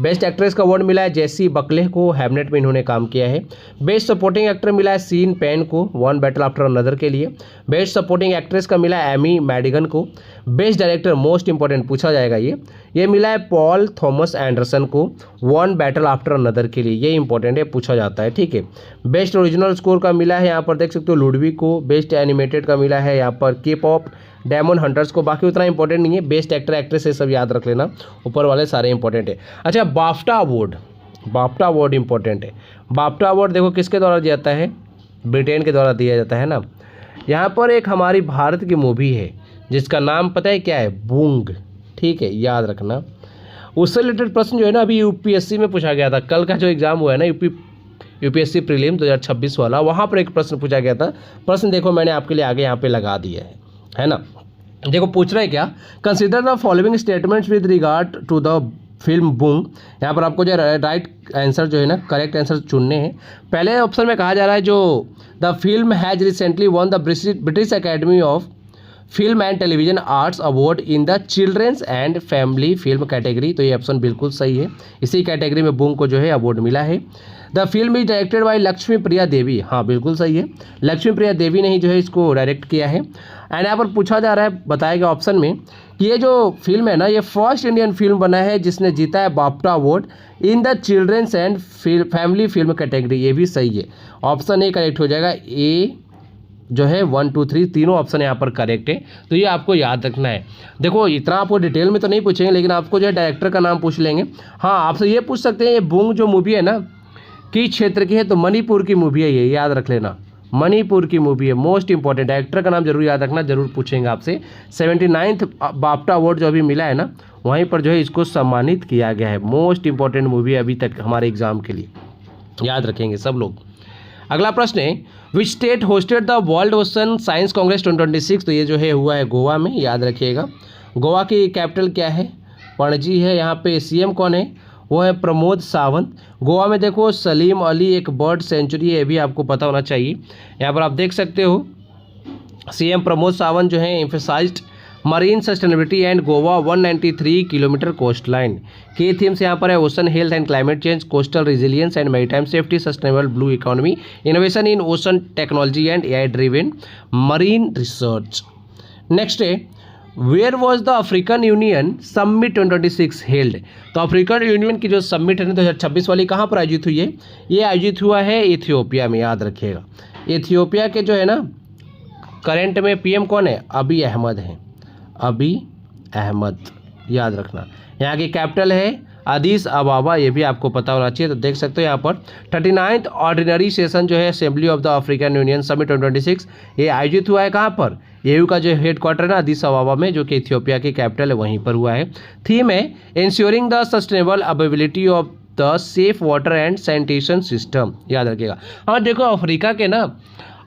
बेस्ट एक्ट्रेस का अवार्ड मिला है जेसी बकले को, हैमनेट में इन्होंने काम किया है। बेस्ट सपोर्टिंग एक्टर मिला है सीन पेन को वन बैटल आफ्टर अनदर के लिए। बेस्ट सपोर्टिंग एक्ट्रेस का मिला है एमी मैडिगन को। बेस्ट डायरेक्टर मोस्ट इंपॉर्टेंट पूछा जाएगा ये मिला है पॉल थॉमस एंडरसन को वन बैटल आफ्टर अनदर के लिए, ये इंपॉर्टेंट है, पूछा जाता है, ठीक है। बेस्ट ओरिजिनल स्कोर का मिला है यहाँ पर देख सकते हो लुडविक को। बेस्ट एनिमेटेड का मिला है यहाँ पर के पॉप डायमंड हंटर्स को। बाकी उतना इंपॉर्टेंट नहीं है, बेस्ट एक्टर एक्ट्रेस ये सब याद रख लेना, ऊपर वाले सारे इंपॉर्टेंट है। अच्छा, बाफ्टा अवार्ड इंपॉर्टेंट है। बाफ्टा अवार्ड देखो किसके द्वारा दिया जाता है? ब्रिटेन के द्वारा दिया जाता है ना। यहाँ पर एक हमारी भारत की मूवी है जिसका नाम पता है क्या है? बूंग, ठीक है, याद रखना। उससे रिलेटेड प्रश्न जो है ना अभी यूपीएससी में पूछा गया था। कल का जो एग्जाम हुआ है ना यूपीएससी प्रीलिम 2026 वाला, वहाँ पर एक प्रश्न पूछा गया था। प्रश्न देखो मैंने आपके लिए आगे यहाँ पे लगा दिया है ना। देखो पूछ रहा है क्या? Consider the following statements with regard to the film Boong. यहाँ पर आपको जो राइट आंसर जो है ना, करेक्ट आंसर चुनने हैं। पहले ऑप्शन में कहा जा रहा है जो the film has recently won the British Academy of Film and Television Arts award in the children's and family film category. तो ये ऑप्शन बिल्कुल सही है, इसी कैटेगरी में बूम को जो है अवार्ड मिला है। The film is directed by Lakshmi Priya Devi, हाँ बिल्कुल सही है, लक्ष्मी प्रिया देवी ने ही जो है इसको डायरेक्ट किया है। एंड यहाँ पर पूछा जा रहा है, बताया गया ऑप्शन में कि ये जो फिल्म है ना, ये फर्स्ट इंडियन फिल्म बना है जिसने जीता है BAFTA award in the children's and family film category. ये भी सही है, ऑप्शन ए करेक्ट हो जाएगा। ए जो है 1 2 3 तीनों ऑप्शन यहाँ पर करेक्ट है, तो ये आपको याद रखना है। देखो इतना आपको डिटेल में तो नहीं पूछेंगे, लेकिन आपको जो है डायरेक्टर का नाम पूछ लेंगे। हाँ, आपसे ये पूछ सकते हैं ये बूंग जो मूवी है ना किस क्षेत्र की है? तो मणिपुर की मूवी है, ये याद रख लेना, मणिपुर की मूवी है। मोस्ट इंपॉर्टेंट डायरेक्टर का नाम जरूर याद रखना, जरूर पूछेंगे आपसे। 79th बाफ्टा अवार्ड जो अभी मिला है ना, वहीं पर जो है इसको सम्मानित किया गया है। मोस्ट इंपॉर्टेंट मूवी है अभी तक हमारे एग्जाम के लिए, याद रखेंगे सब लोग। अगला प्रश्न है which state hosted the world ocean science Congress 2026। तो ये जो है हुआ है गोवा में, याद रखिएगा। गोवा की कैपिटल क्या है? पणजी है। यहाँ पे सीएम कौन है? वो है प्रमोद सावंत। गोवा में देखो सलीम अली एक बर्ड सेंचुरी है, ये भी आपको पता होना चाहिए। यहाँ पर आप देख सकते हो सीएम प्रमोद सावंत जो है emphasised marine sustainability and Goa 193 kilometre coast line के थीम्स यहाँ पर है ocean health and climate change, coastal resilience and maritime safety, sustainable blue economy, innovation in ocean technology and AI driven marine research. Next है where was the African Union summit 2026 held. तो African Union की जो summit है 2026 वाली कहाँ पर आयोजित हुई है? ये आयोजित हुआ है इथियोपिया में, याद रखिएगा। इथियोपिया के जो है ना करेंट में पीएम कौन है? अबी अहमद हैं, अबी अहमद, याद रखना। यहाँ की कैपिटल है अदीस अबाबा, ये भी आपको पता होना चाहिए। तो देख सकते हो यहाँ पर 39th ऑर्डिनरी सेशन जो है assembly of the African Union summit 2026 ये आयोजित हुआ है कहाँ पर? एयू का जो हेड क्वार्टर है ना अदीस अबाबा में, जो कि इथियोपिया की कैपिटल है, वहीं पर हुआ है। थीम है ensuring the sustainable availability of the safe water and sanitation system, याद रखिएगा। हाँ देखो अफ्रीका के ना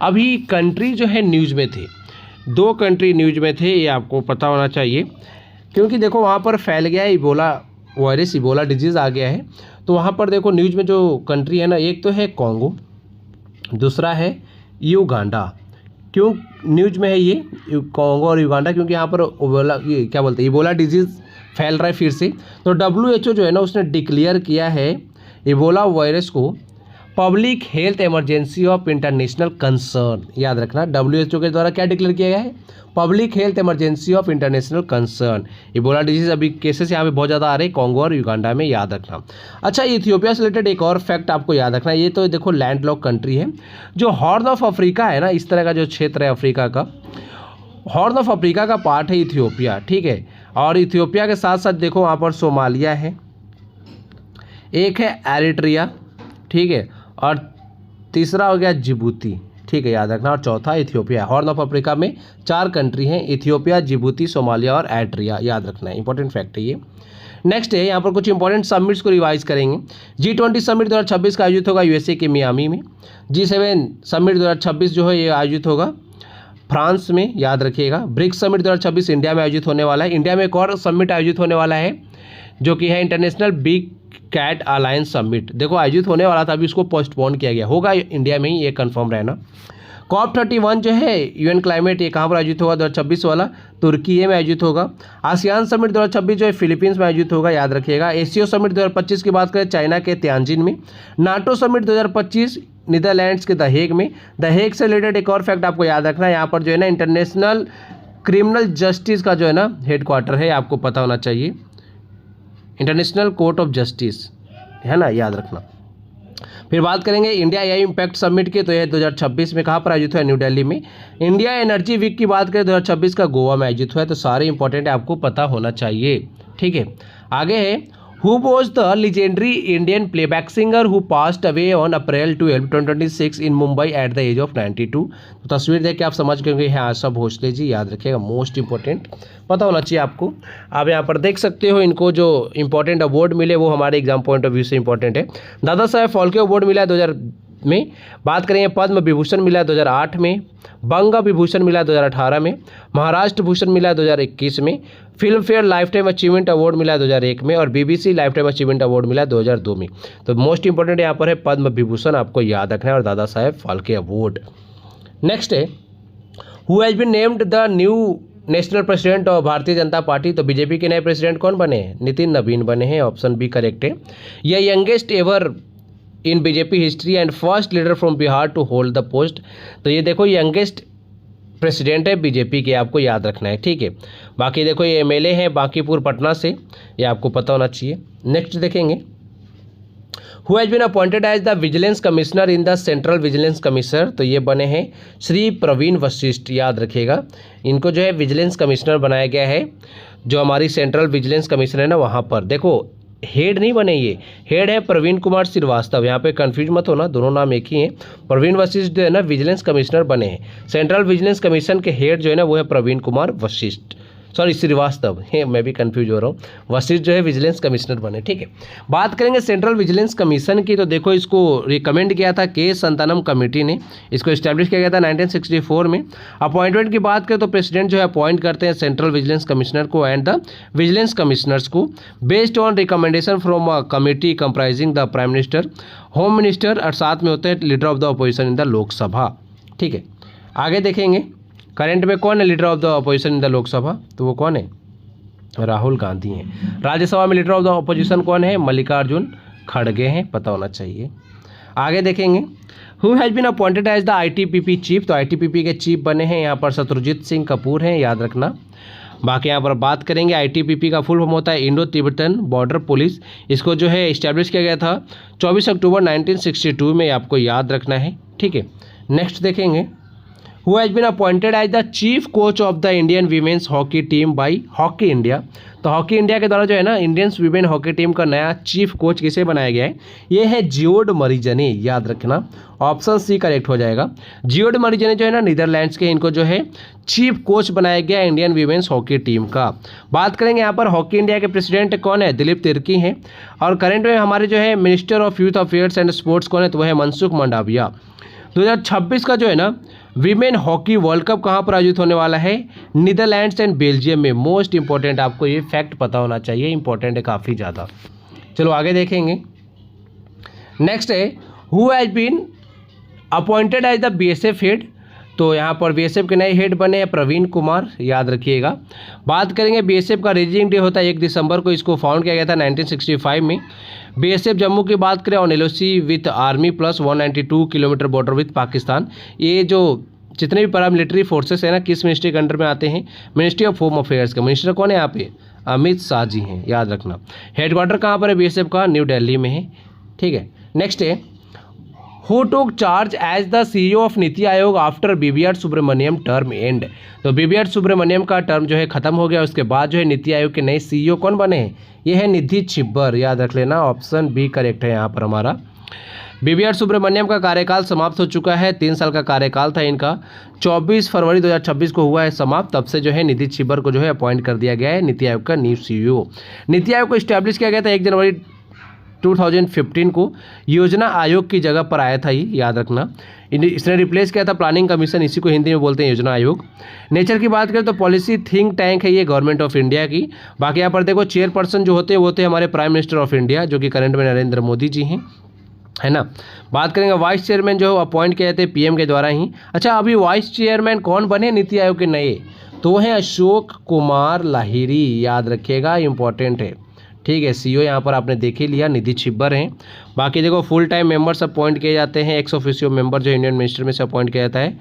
अभी कंट्री जो है न्यूज़ में थे, 2 कंट्री न्यूज में थे, ये आपको पता होना चाहिए। क्योंकि देखो वहाँ पर फैल गया है इबोला वायरस, इबोला डिजीज़ आ गया है। तो वहाँ पर देखो न्यूज में जो कंट्री है ना, एक तो है कॉन्गो, दूसरा है युगांडा। क्यों न्यूज में है ये कॉन्गो और युगांडा? क्योंकि यहाँ पर ये क्या बोलते हैं इबोला डिजीज़ फैल रहा है फिर से। तो WHO जो है ना उसने डिक्लेयर किया है इबोला वायरस को public health emergency of international concern, याद रखना। WHO के द्वारा क्या डिक्लेयर किया गया है? Public health emergency of international concern. Ebola disease अभी केसेस यहाँ पे बहुत ज़्यादा आ रहे हैं कॉन्गो और युगांडा में, याद रखना। अच्छा, इथियोपिया से रिलेटेड एक और फैक्ट आपको याद रखना। ये तो देखो लैंडलॉक कंट्री है। जो हॉर्न ऑफ अफ्रीका है ना, इस तरह का जो क्षेत्र है अफ्रीका का, हॉर्न ऑफ अफ्रीका का पार्ट है इथियोपिया, ठीक है। और इथियोपिया के साथ साथ देखो वहाँ पर सोमालिया है, एक है एरिट्रिया, ठीक है, और तीसरा हो गया जिबूती, ठीक है, याद रखना, और चौथा इथियोपिया। हॉर्न ऑफ अफ्रीका में 4 कंट्री हैं, इथियोपिया, जिबूती, सोमालिया और एरिट्रिया, याद रखना है, इंपॉर्टेंट फैक्ट है ये। नेक्स्ट है यहाँ पर कुछ इंपॉर्टेंट समिट्स को रिवाइज करेंगे। G20 समिट 2026 का आयोजित होगा यूएसए के मियामी में। G7 समिट 2026 जो है ये आयोजित होगा फ्रांस में, याद रखिएगा। ब्रिक्स समिट 2026 इंडिया में आयोजित होने वाला है। इंडिया में एक और समिट आयोजित होने वाला है जो कि है International Big Cat Alliance summit. देखो आयोजित होने वाला था, अभी उसको पोस्टपोन किया गया, होगा इंडिया में ही, ये कंफर्म रहना। COP31 जो है UN क्लाइमेट, ये कहाँ पर आयोजित होगा 2026 वाला, तुर्की में आयोजित होगा। आसियान समिट 2026 जो है फिलीपींस में आयोजित होगा, याद रखिएगा। एशियो समिट 2025 की बात करें चाइना के तियानजिन में। नाटो समिट 2025 नीदरलैंड्स के द हेग में। द हेग से रिलेटेड एक और फैक्ट आपको याद रखना है, यहाँ पर जो है ना इंटरनेशनल क्रिमिनल जस्टिस का जो है ना हेडक्वार्टर है, आपको पता होना चाहिए, इंटरनेशनल कोर्ट ऑफ जस्टिस है ना, याद रखना। फिर बात करेंगे इंडिया AI इम्पैक्ट समिट की, तो यह 2026 में कहाँ पर आयोजित हुआ है, न्यू दिल्ली में। इंडिया एनर्जी वीक की बात करें 2026 का गोवा में आयोजित हुआ है, तो सारे इंपॉर्टेंट आपको पता होना चाहिए, ठीक है। आगे है who was the legendary Indian playback singer who passed away on April 12, 2026 in Mumbai at the age of 92। तो तस्वीर देख के आप समझ गए हैं, आशा भोसले जी, याद रखिएगा, मोस्ट इंपॉर्टेंट पता होना चाहिए आपको। आप यहाँ पर देख सकते हो इनको जो इंपॉर्टेंट अवार्ड मिले वो हमारे एग्जाम पॉइंट ऑफ व्यू से इंपॉर्टेंट है। दादा साहेब फाल्के अवार्ड मिला है 2000 में। बात करें पद्म विभूषण मिला है 2008 में, बंग विभूषण मिला है 2018 में, महाराष्ट्र भूषण मिला है 2021 में, film fair life time achievement award मिला है 2001 में, और BBC life time achievement award मिला है 2002 में। तो मोस्ट इंपॉर्टेंट यहाँ पर है पद्म विभूषण, आपको याद रखना है, और दादा साहेब फाल्के अवार्ड। नेक्स्ट है who has been named the new national president of Bharatiya Janata party. तो बीजेपी के नए प्रेसिडेंट कौन बने हैं, नितिन नवीन बने हैं, ऑप्शन बी करेक्ट है। यह youngest ever in BJP history and first leader from Bihar to hold the post. तो ये देखो यंगेस्ट प्रेसिडेंट है बीजेपी के, आपको याद रखना है, ठीक है। बाकी देखो ये MLA हैं बांकीपुर पटना से, ये आपको पता होना चाहिए। नेक्स्ट देखेंगे who has been appointed as the vigilance commissioner in the central vigilance commissioner. तो ये बने हैं श्री प्रवीण वशिष्ठ, याद रखिएगा, इनको जो है विजिलेंस कमिश्नर बनाया गया है, जो हमारी सेंट्रल विजिलेंस कमिश्नर है ना वहाँ पर। देखो हेड नहीं बने, ये हेड है प्रवीण कुमार श्रीवास्तव, यहाँ पे कंफ्यूज मत होना, दोनों नाम एक ही हैं। प्रवीण वशिष्ठ जो है ना विजिलेंस कमिश्नर बने हैं, सेंट्रल विजिलेंस कमीशन के हेड जो है ना वो है प्रवीण कुमार वशिष्ठ, सॉरी श्रीवास्तव है, मैं भी कंफ्यूज हो रहा हूँ। वशिष्ठ जो है विजिलेंस कमिश्नर बने, ठीक है। बात करेंगे सेंट्रल विजिलेंस कमीशन की, तो देखो इसको रिकमेंड किया था के संतानम कमेटी ने, इसको इस्टेब्लिश किया गया था 1964 में। अपॉइंटमेंट की बात करें तो प्रेसिडेंट जो है अपॉइंट करते हैं सेंट्रल विजिलेंस कमिश्नर को एंड द विजिलेंस कमिश्नर्स को based on recommendation from a committee comprising the prime minister, home minister, और साथ में होते हैं leader of the opposition in the Lok Sabha, ठीक है। आगे देखेंगे करंट में कौन है leader of the opposition in the Lok Sabha, तो वो कौन है, राहुल गांधी हैं। राज्यसभा में लीडर ऑफ द अपोजिशन कौन है, मल्लिकार्जुन खड़गे हैं, पता होना चाहिए। आगे देखेंगे who has been appointed as the ITPP chief. तो ITPP के चीफ बने हैं यहाँ पर सत्यजीत सिंह कपूर हैं, याद रखना। बाकी यहाँ पर बात करेंगे ITPP का फुल फॉर्म होता है इंडो तिब्बतन बॉर्डर पुलिस, इसको जो है इस्टेब्लिश किया गया था 24 अक्टूबर 1962 में, आपको याद रखना है, ठीक है। नेक्स्ट देखेंगे who has been appointed as the chief coach of the Indian women's hockey team by Hockey India. तो हॉकी इंडिया के द्वारा जो है ना इंडियंस वीमेन हॉकी टीम का नया चीफ कोच किसे बनाया गया है, ये है जियोड मरीजने, याद रखना, ऑप्शन सी करेक्ट हो जाएगा। जियोड मरीजने जो है ना नीदरलैंड्स के, इनको जो है चीफ कोच बनाया गया इंडियन वीमेंस हॉकी टीम का। बात करेंगे यहाँ पर हॉकी इंडिया के प्रेसिडेंट कौन है, दिलीप तिर्की हैं, और करंट में हमारे जो है minister of youth affairs and sports कौन है, तो वह है मनसुख मंडाविया। 2026 का जो है ना वीमेन हॉकी वर्ल्ड कप कहाँ पर आयोजित होने वाला है, नीदरलैंड्स एंड बेल्जियम में। मोस्ट इंपॉर्टेंट, आपको ये फैक्ट पता होना चाहिए, इंपॉर्टेंट है काफ़ी ज़्यादा। चलो आगे देखेंगे। नेक्स्ट है who has been appointed as the BSF head. तो यहाँ पर BSF के नए हेड बने हैं प्रवीण कुमार, याद रखिएगा। बात करेंगे BSF का रिलीजिंग डे होता है 1 दिसंबर को, इसको फाउंड किया गया था 1965 में। BSF जम्मू की बात करें on LOC with army plus 192 kilometre border with Pakistan. ये जो जितने भी पैरामिलिट्री फोर्सेस हैं ना किस मिनिस्ट्री के अंडर में आते हैं, मिनिस्ट्री ऑफ होम अफेयर्स का। मिनिस्टर कौन है यहाँ पे, अमित शाह जी हैं, याद रखना। हेडक्वार्टर कहाँ पर है BSF का, न्यू दिल्ली में है, ठीक है। नेक्स्ट है who took charge as the CEO of NITI Aayog after BBR Subrahmanyam term end. तो BBR सुब्रमण्यम का टर्म जो है खत्म हो गया, उसके बाद जो है नीति आयोग के नए CEO कौन बने हैं? ये है निधि छिब्बर, याद रख लेना, ऑप्शन बी करेक्ट है यहाँ पर हमारा। BBR सुब्रमण्यम का कार्यकाल समाप्त हो चुका है, 3 साल का कार्यकाल था इनका, 24 फरवरी 2026 को हुआ है समाप्त। तब से जो है निधि छिब्बर को जो है अपॉइंट कर दिया गया है नीति आयोग का न्यू CEO। नीति आयोग को इस्टेब्लिश किया गया था 1 जनवरी 2015 को, योजना आयोग की जगह पर आया था ये, याद रखना। इसने रिप्लेस किया था प्लानिंग कमीशन, इसी को हिंदी में बोलते हैं योजना आयोग। नेचर की बात करें तो पॉलिसी थिंक टैंक है ये गवर्नमेंट ऑफ इंडिया की। बाकी यहाँ पर देखो चेयरपर्सन जो होते हैं वो होते हैं हमारे प्राइम मिनिस्टर ऑफ इंडिया, जो कि करंट में नरेंद्र मोदी जी हैं, है ना। बात करेंगे वाइस चेयरमैन जो अपॉइंट किए जाते हैं PM के द्वारा ही। अच्छा, अभी वाइस चेयरमैन कौन बने नीति आयोग के नए? तो वो हैं अशोक कुमार लाहिरी, याद रखिएगा, इंपॉर्टेंट है, ठीक है। CEO यहाँ पर आपने देख ही लिया, निधि छिब्बर हैं। बाकी देखो फुल टाइम मेंबर्स अपॉइंट किए जाते हैं, एक्स ऑफिशियो मेंबर जो इंडियन मिनिस्टर में से अपॉइंट किया जाता है।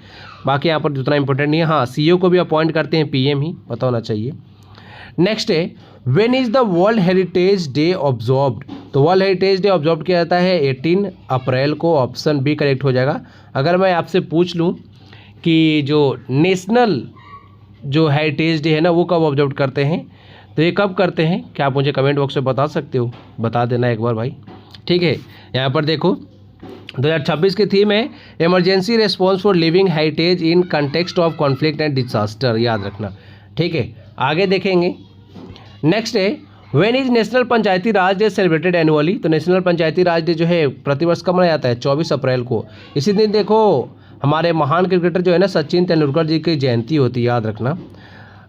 बाकी यहाँ पर उतना इंपॉर्टेंट नहीं है। हाँ, CEO को भी अपॉइंट करते हैं PM ही, पता होना चाहिए। नेक्स्ट है when is the world heritage day observed. तो वर्ल्ड हेरिटेज डे ऑब्जर्व किया जाता है 18 अप्रैल को, ऑप्शन बी करेक्ट हो जाएगा। अगर मैं आपसे पूछ लूँ कि जो नेशनल जो हेरिटेज डे है ना वो कब ऑब्जर्व करते हैं, तो ये कब करते हैं, क्या आप मुझे कमेंट बॉक्स में बता सकते हो? बता देना एक बार भाई, ठीक है। यहाँ पर देखो 2026 की थीम है emergency response for living heritage in context of conflict and disaster, याद रखना, ठीक है। आगे देखेंगे। नेक्स्ट है when is national Panchayati Raj day celebrated annually. तो नेशनल पंचायती राज डे जो है प्रतिवर्ष कब मनाया जाता है? 24 अप्रैल को। इसी दिन देखो हमारे महान क्रिकेटर जो है ना सचिन तेंदुलकर जी की जयंती होती है, याद रखना।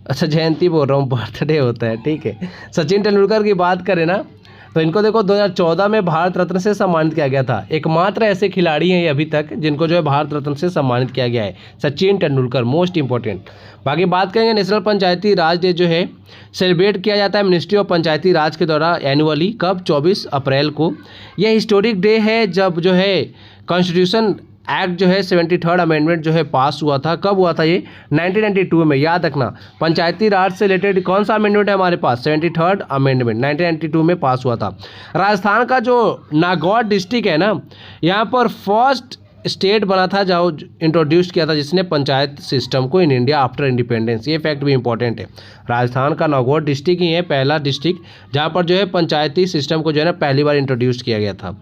अच्छा, जयंती बोल रहा हूँ, बर्थडे होता है, ठीक है। सचिन तेंदुलकर की बात करें ना तो इनको देखो 2014 में भारत रत्न से सम्मानित किया गया था। एकमात्र ऐसे खिलाड़ी हैं ये अभी तक जिनको जो है भारत रत्न से सम्मानित किया गया है, सचिन तेंदुलकर, मोस्ट इंपॉर्टेंट। बाकी बात करेंगे नेशनल पंचायती राज डे जो है सेलिब्रेट किया जाता है मिनिस्ट्री ऑफ पंचायती राज के द्वारा एनुअली, कब? 24 अप्रैल को। यह हिस्टोरिक डे है जब जो है कॉन्स्टिट्यूशन एक्ट जो है 73rd अमेंडमेंट जो है पास हुआ था। कब हुआ था ये? 1992 में, याद रखना। पंचायती राज से रिलेटेड कौन सा अमेंडमेंट है हमारे पास? 73rd अमेंडमेंट 1992 में पास हुआ था। राजस्थान का जो नागौर डिस्ट्रिक्ट है ना, यहाँ पर फर्स्ट स्टेट बना था जो इंट्रोड्यूस किया था जिसने पंचायत सिस्टम को इन इंडिया आफ्टर इंडिपेंडेंस। ये फैक्ट भी इंपॉर्टेंट है। राजस्थान का नागौर डिस्ट्रिक्ट ही है पहला डिस्ट्रिक्ट जहाँ पर जो है पंचायती सिस्टम को जो है ना पहली बार इंट्रोड्यूस किया गया था।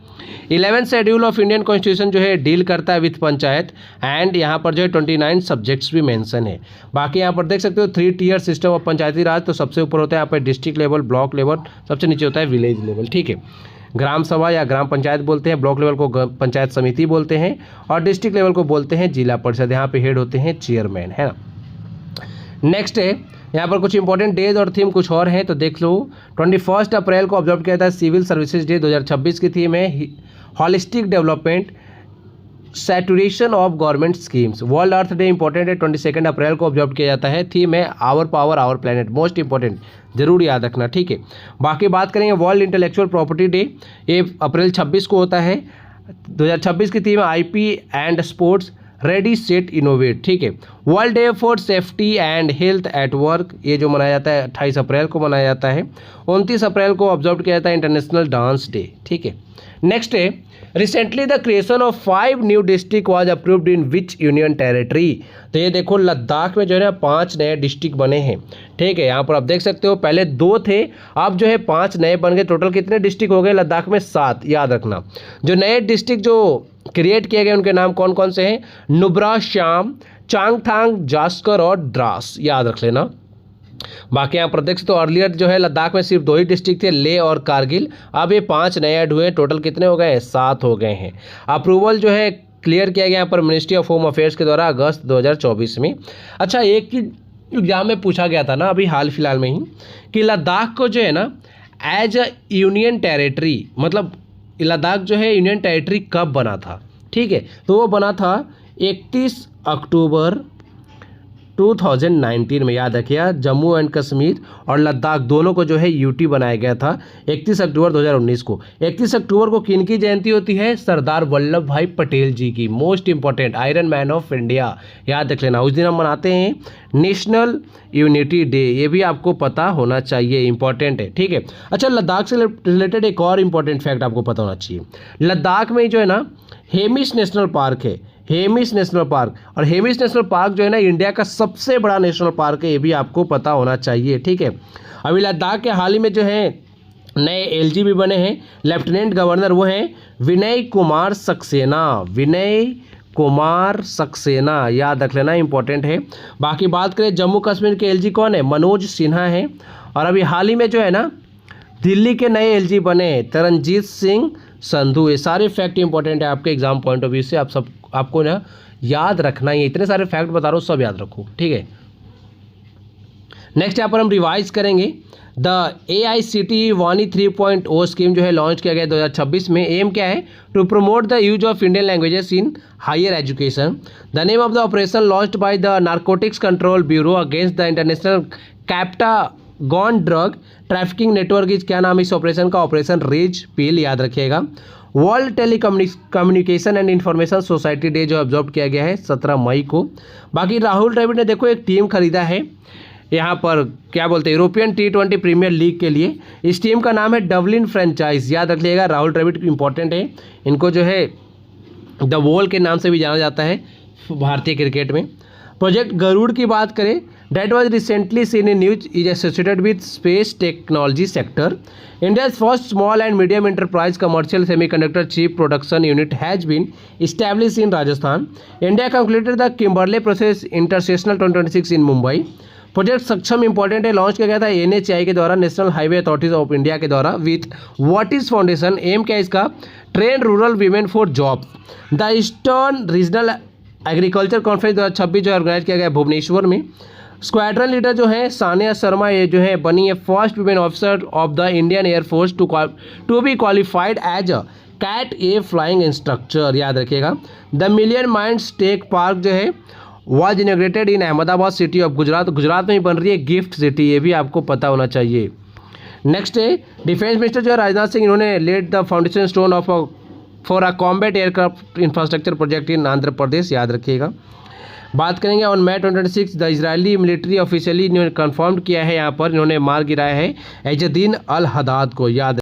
11th schedule of Indian constitution जो है डील करता है विथ पंचायत एंड यहाँ पर जो है 29 सब्जेक्ट्स भी मेंशन है। बाकी यहाँ पर देख सकते हो 3 टियर सिस्टम ऑफ पंचायती राज। तो सबसे ऊपर होता है यहाँ पर डिस्ट्रिक्ट लेवल, ब्लॉक लेवल, सबसे नीचे होता है विलेज लेवल, ठीक है। ग्राम सभा या ग्राम पंचायत बोलते हैं, ब्लॉक लेवल को पंचायत समिति बोलते हैं और डिस्ट्रिक्ट लेवल को बोलते हैं जिला परिषद। यहाँ पे हेड होते हैं चेयरमैन, है ना। नेक्स्ट है यहाँ पर कुछ इंपॉर्टेंट डेज और थीम कुछ और हैं तो देख लो। 21 अप्रैल को ऑब्जर्व किया था सिविल सर्विसेज डे। 2026 की थीम है holistic development, saturation of government schemes. World earth day important है, 22 अप्रैल को ऑब्जर्व किया जाता है। थीम है our power our planet, most important, जरूर याद रखना, ठीक है। बाकी बात करेंगे वर्ल्ड इंटेलेक्चुअल प्रॉपर्टी डे, ये अप्रैल 26 को होता है। 2026 की थीम है IP and sports, ready set innovate, ठीक है। World day for safety and health at work, ये जो मनाया जाता है 28 अप्रैल को मनाया जाता है। 29 अप्रैल को ऑब्जर्व किया जाता है इंटरनेशनल डांस डे, ठीक है। नेक्स्ट है recently the creation of 5 new district was approved in which union territory. तो ये देखो लद्दाख में जो है ना 5 नए डिस्ट्रिक्ट बने हैं, ठीक है। यहाँ पर आप देख सकते हो पहले 2 थे, अब जो है 5 नए बन गए। टोटल कितने डिस्ट्रिक्ट हो गए लद्दाख में? 7, याद रखना। जो नए डिस्ट्रिक्ट जो क्रिएट किए गए उनके नाम कौन कौन से हैं? नुब्रा, श्याम, चांगथांग, जास्कर और द्रास, याद रख लेना। बाकी यहाँ प्रत्यक्ष तो अर्लियर जो है लद्दाख में सिर्फ 2 ही डिस्ट्रिक्ट थे, लेह और कारगिल। अब ये 5 नए ऐड हुए, टोटल कितने हो गए? 7 हो गए हैं। अप्रूवल जो है क्लियर किया गया यहाँ पर मिनिस्ट्री ऑफ होम अफेयर्स के द्वारा अगस्त 2024 में। अच्छा, एक की एग्जाम में पूछा गया था ना अभी हाल फिलहाल में ही कि लद्दाख को जो है ना एज अ यूनियन टेरिटरी, मतलब लद्दाख जो है यूनियन टेरिटरी कब बना था, ठीक है। तो वो बना था 31 अक्टूबर 2019 में, याद रखिएगा। जम्मू एंड कश्मीर और लद्दाख दोनों को जो है यूटी बनाया गया था 31 अक्टूबर 2019 को। 31 अक्टूबर को किनकी जयंती होती है? सरदार वल्लभ भाई पटेल जी की, most important, iron man of India, याद रख लेना। उस दिन हम मनाते हैं नेशनल यूनिटी डे, ये भी आपको पता होना चाहिए, इंपॉर्टेंट है, ठीक है। अच्छा, लद्दाख से रिलेटेड एक और इंपॉर्टेंट फैक्ट आपको पता होना चाहिए। लद्दाख में जो है ना हेमिस नेशनल पार्क है, हेमिस नेशनल पार्क, और हेमिस नेशनल पार्क जो है ना इंडिया का सबसे बड़ा नेशनल पार्क है, ये भी आपको पता होना चाहिए, ठीक है। अभी लद्दाख के हाल ही में जो है नए एलजी भी बने हैं, लेफ्टिनेंट गवर्नर वो हैं विनय कुमार सक्सेना, विनय कुमार सक्सेना, याद रख लेना, इंपॉर्टेंट है। बाकी बात करें जम्मू कश्मीर के एलजी कौन है? मनोज सिन्हा है। और अभी हाल ही में जो है ना दिल्ली के नए एलजी बने हैं तरनजीत सिंह संधू। ये सारे फैक्ट इंपॉर्टेंट है आपके एग्जाम पॉइंट ऑफ व्यू से, आपको ना याद रखना ही है। इतने सारे फैक्ट बता रहा हूँ, सब याद रखो, ठीक है। नेक्स्ट यहाँ पर हम रिवाइज करेंगे। द AICTE वानी 3.0 स्कीम जो है लॉन्च किया गया 2026 में। एम क्या है? To promote the use of Indian languages in higher education. The name of the operation launched by the Narcotics Control Bureau against the international Captagon drug trafficking network is, क्या नाम है इस operation का? Operation raise पिल, याद रखिएगा। World telecommunication and information society day जो observe किया गया है 17 मई को। बाकी राहुल द्रविड़ ने देखो एक टीम खरीदा है यहाँ पर, क्या बोलते हैं, यूरोपियन T20 प्रीमियर लीग के लिए। इस टीम का नाम है डबलिन फ्रेंचाइज, याद रख लिएगा। राहुल द्रविड़ इंपॉर्टेंट है, इनको जो है द वॉल के नाम से भी जाना जाता है भारतीय क्रिकेट में। प्रोजेक्ट गरुड़ की बात करें, that was recently seen in news, is associated with space technology sector. India's first small and medium enterprise commercial semiconductor chip production unit has been established in Rajasthan. India concluded the Kimberley process Intersessional 2026 in Mumbai. Project सक्षम important है, launch किया गया था NHAI के द्वारा, national highway authorities of India के द्वारा, with what foundation. M क्या है इसका? Train rural women for jobs. The eastern regional agriculture conference 2026 जो ऑर्गेनाइज किया गया भुवनेश्वर में। स्क्वाड्रन लीडर जो है सानिया शर्मा, ये जो है बनी है first women officer of the Indian Air Force to be qualified as a Cat A flying instructor, याद रखिएगा। The Million Minds Tech Park जो है was inaugurated in Ahmedabad city of Gujarat, Gujarat में ही बन रही है गिफ्ट सिटी, ये भी आपको पता होना चाहिए। नेक्स्ट है डिफेंस मिनिस्टर जो है राजनाथ सिंह, इन्होंने laid the foundation stone of for a combat aircraft infrastructure project in Andhra Pradesh, याद रखिएगा। बात करेंगे on May 26 the Israeli military officially इन्होंने कन्फर्म किया है, यहाँ पर इन्होंने मार गिराया है एजुद्दीन अल हद्दाद को, याद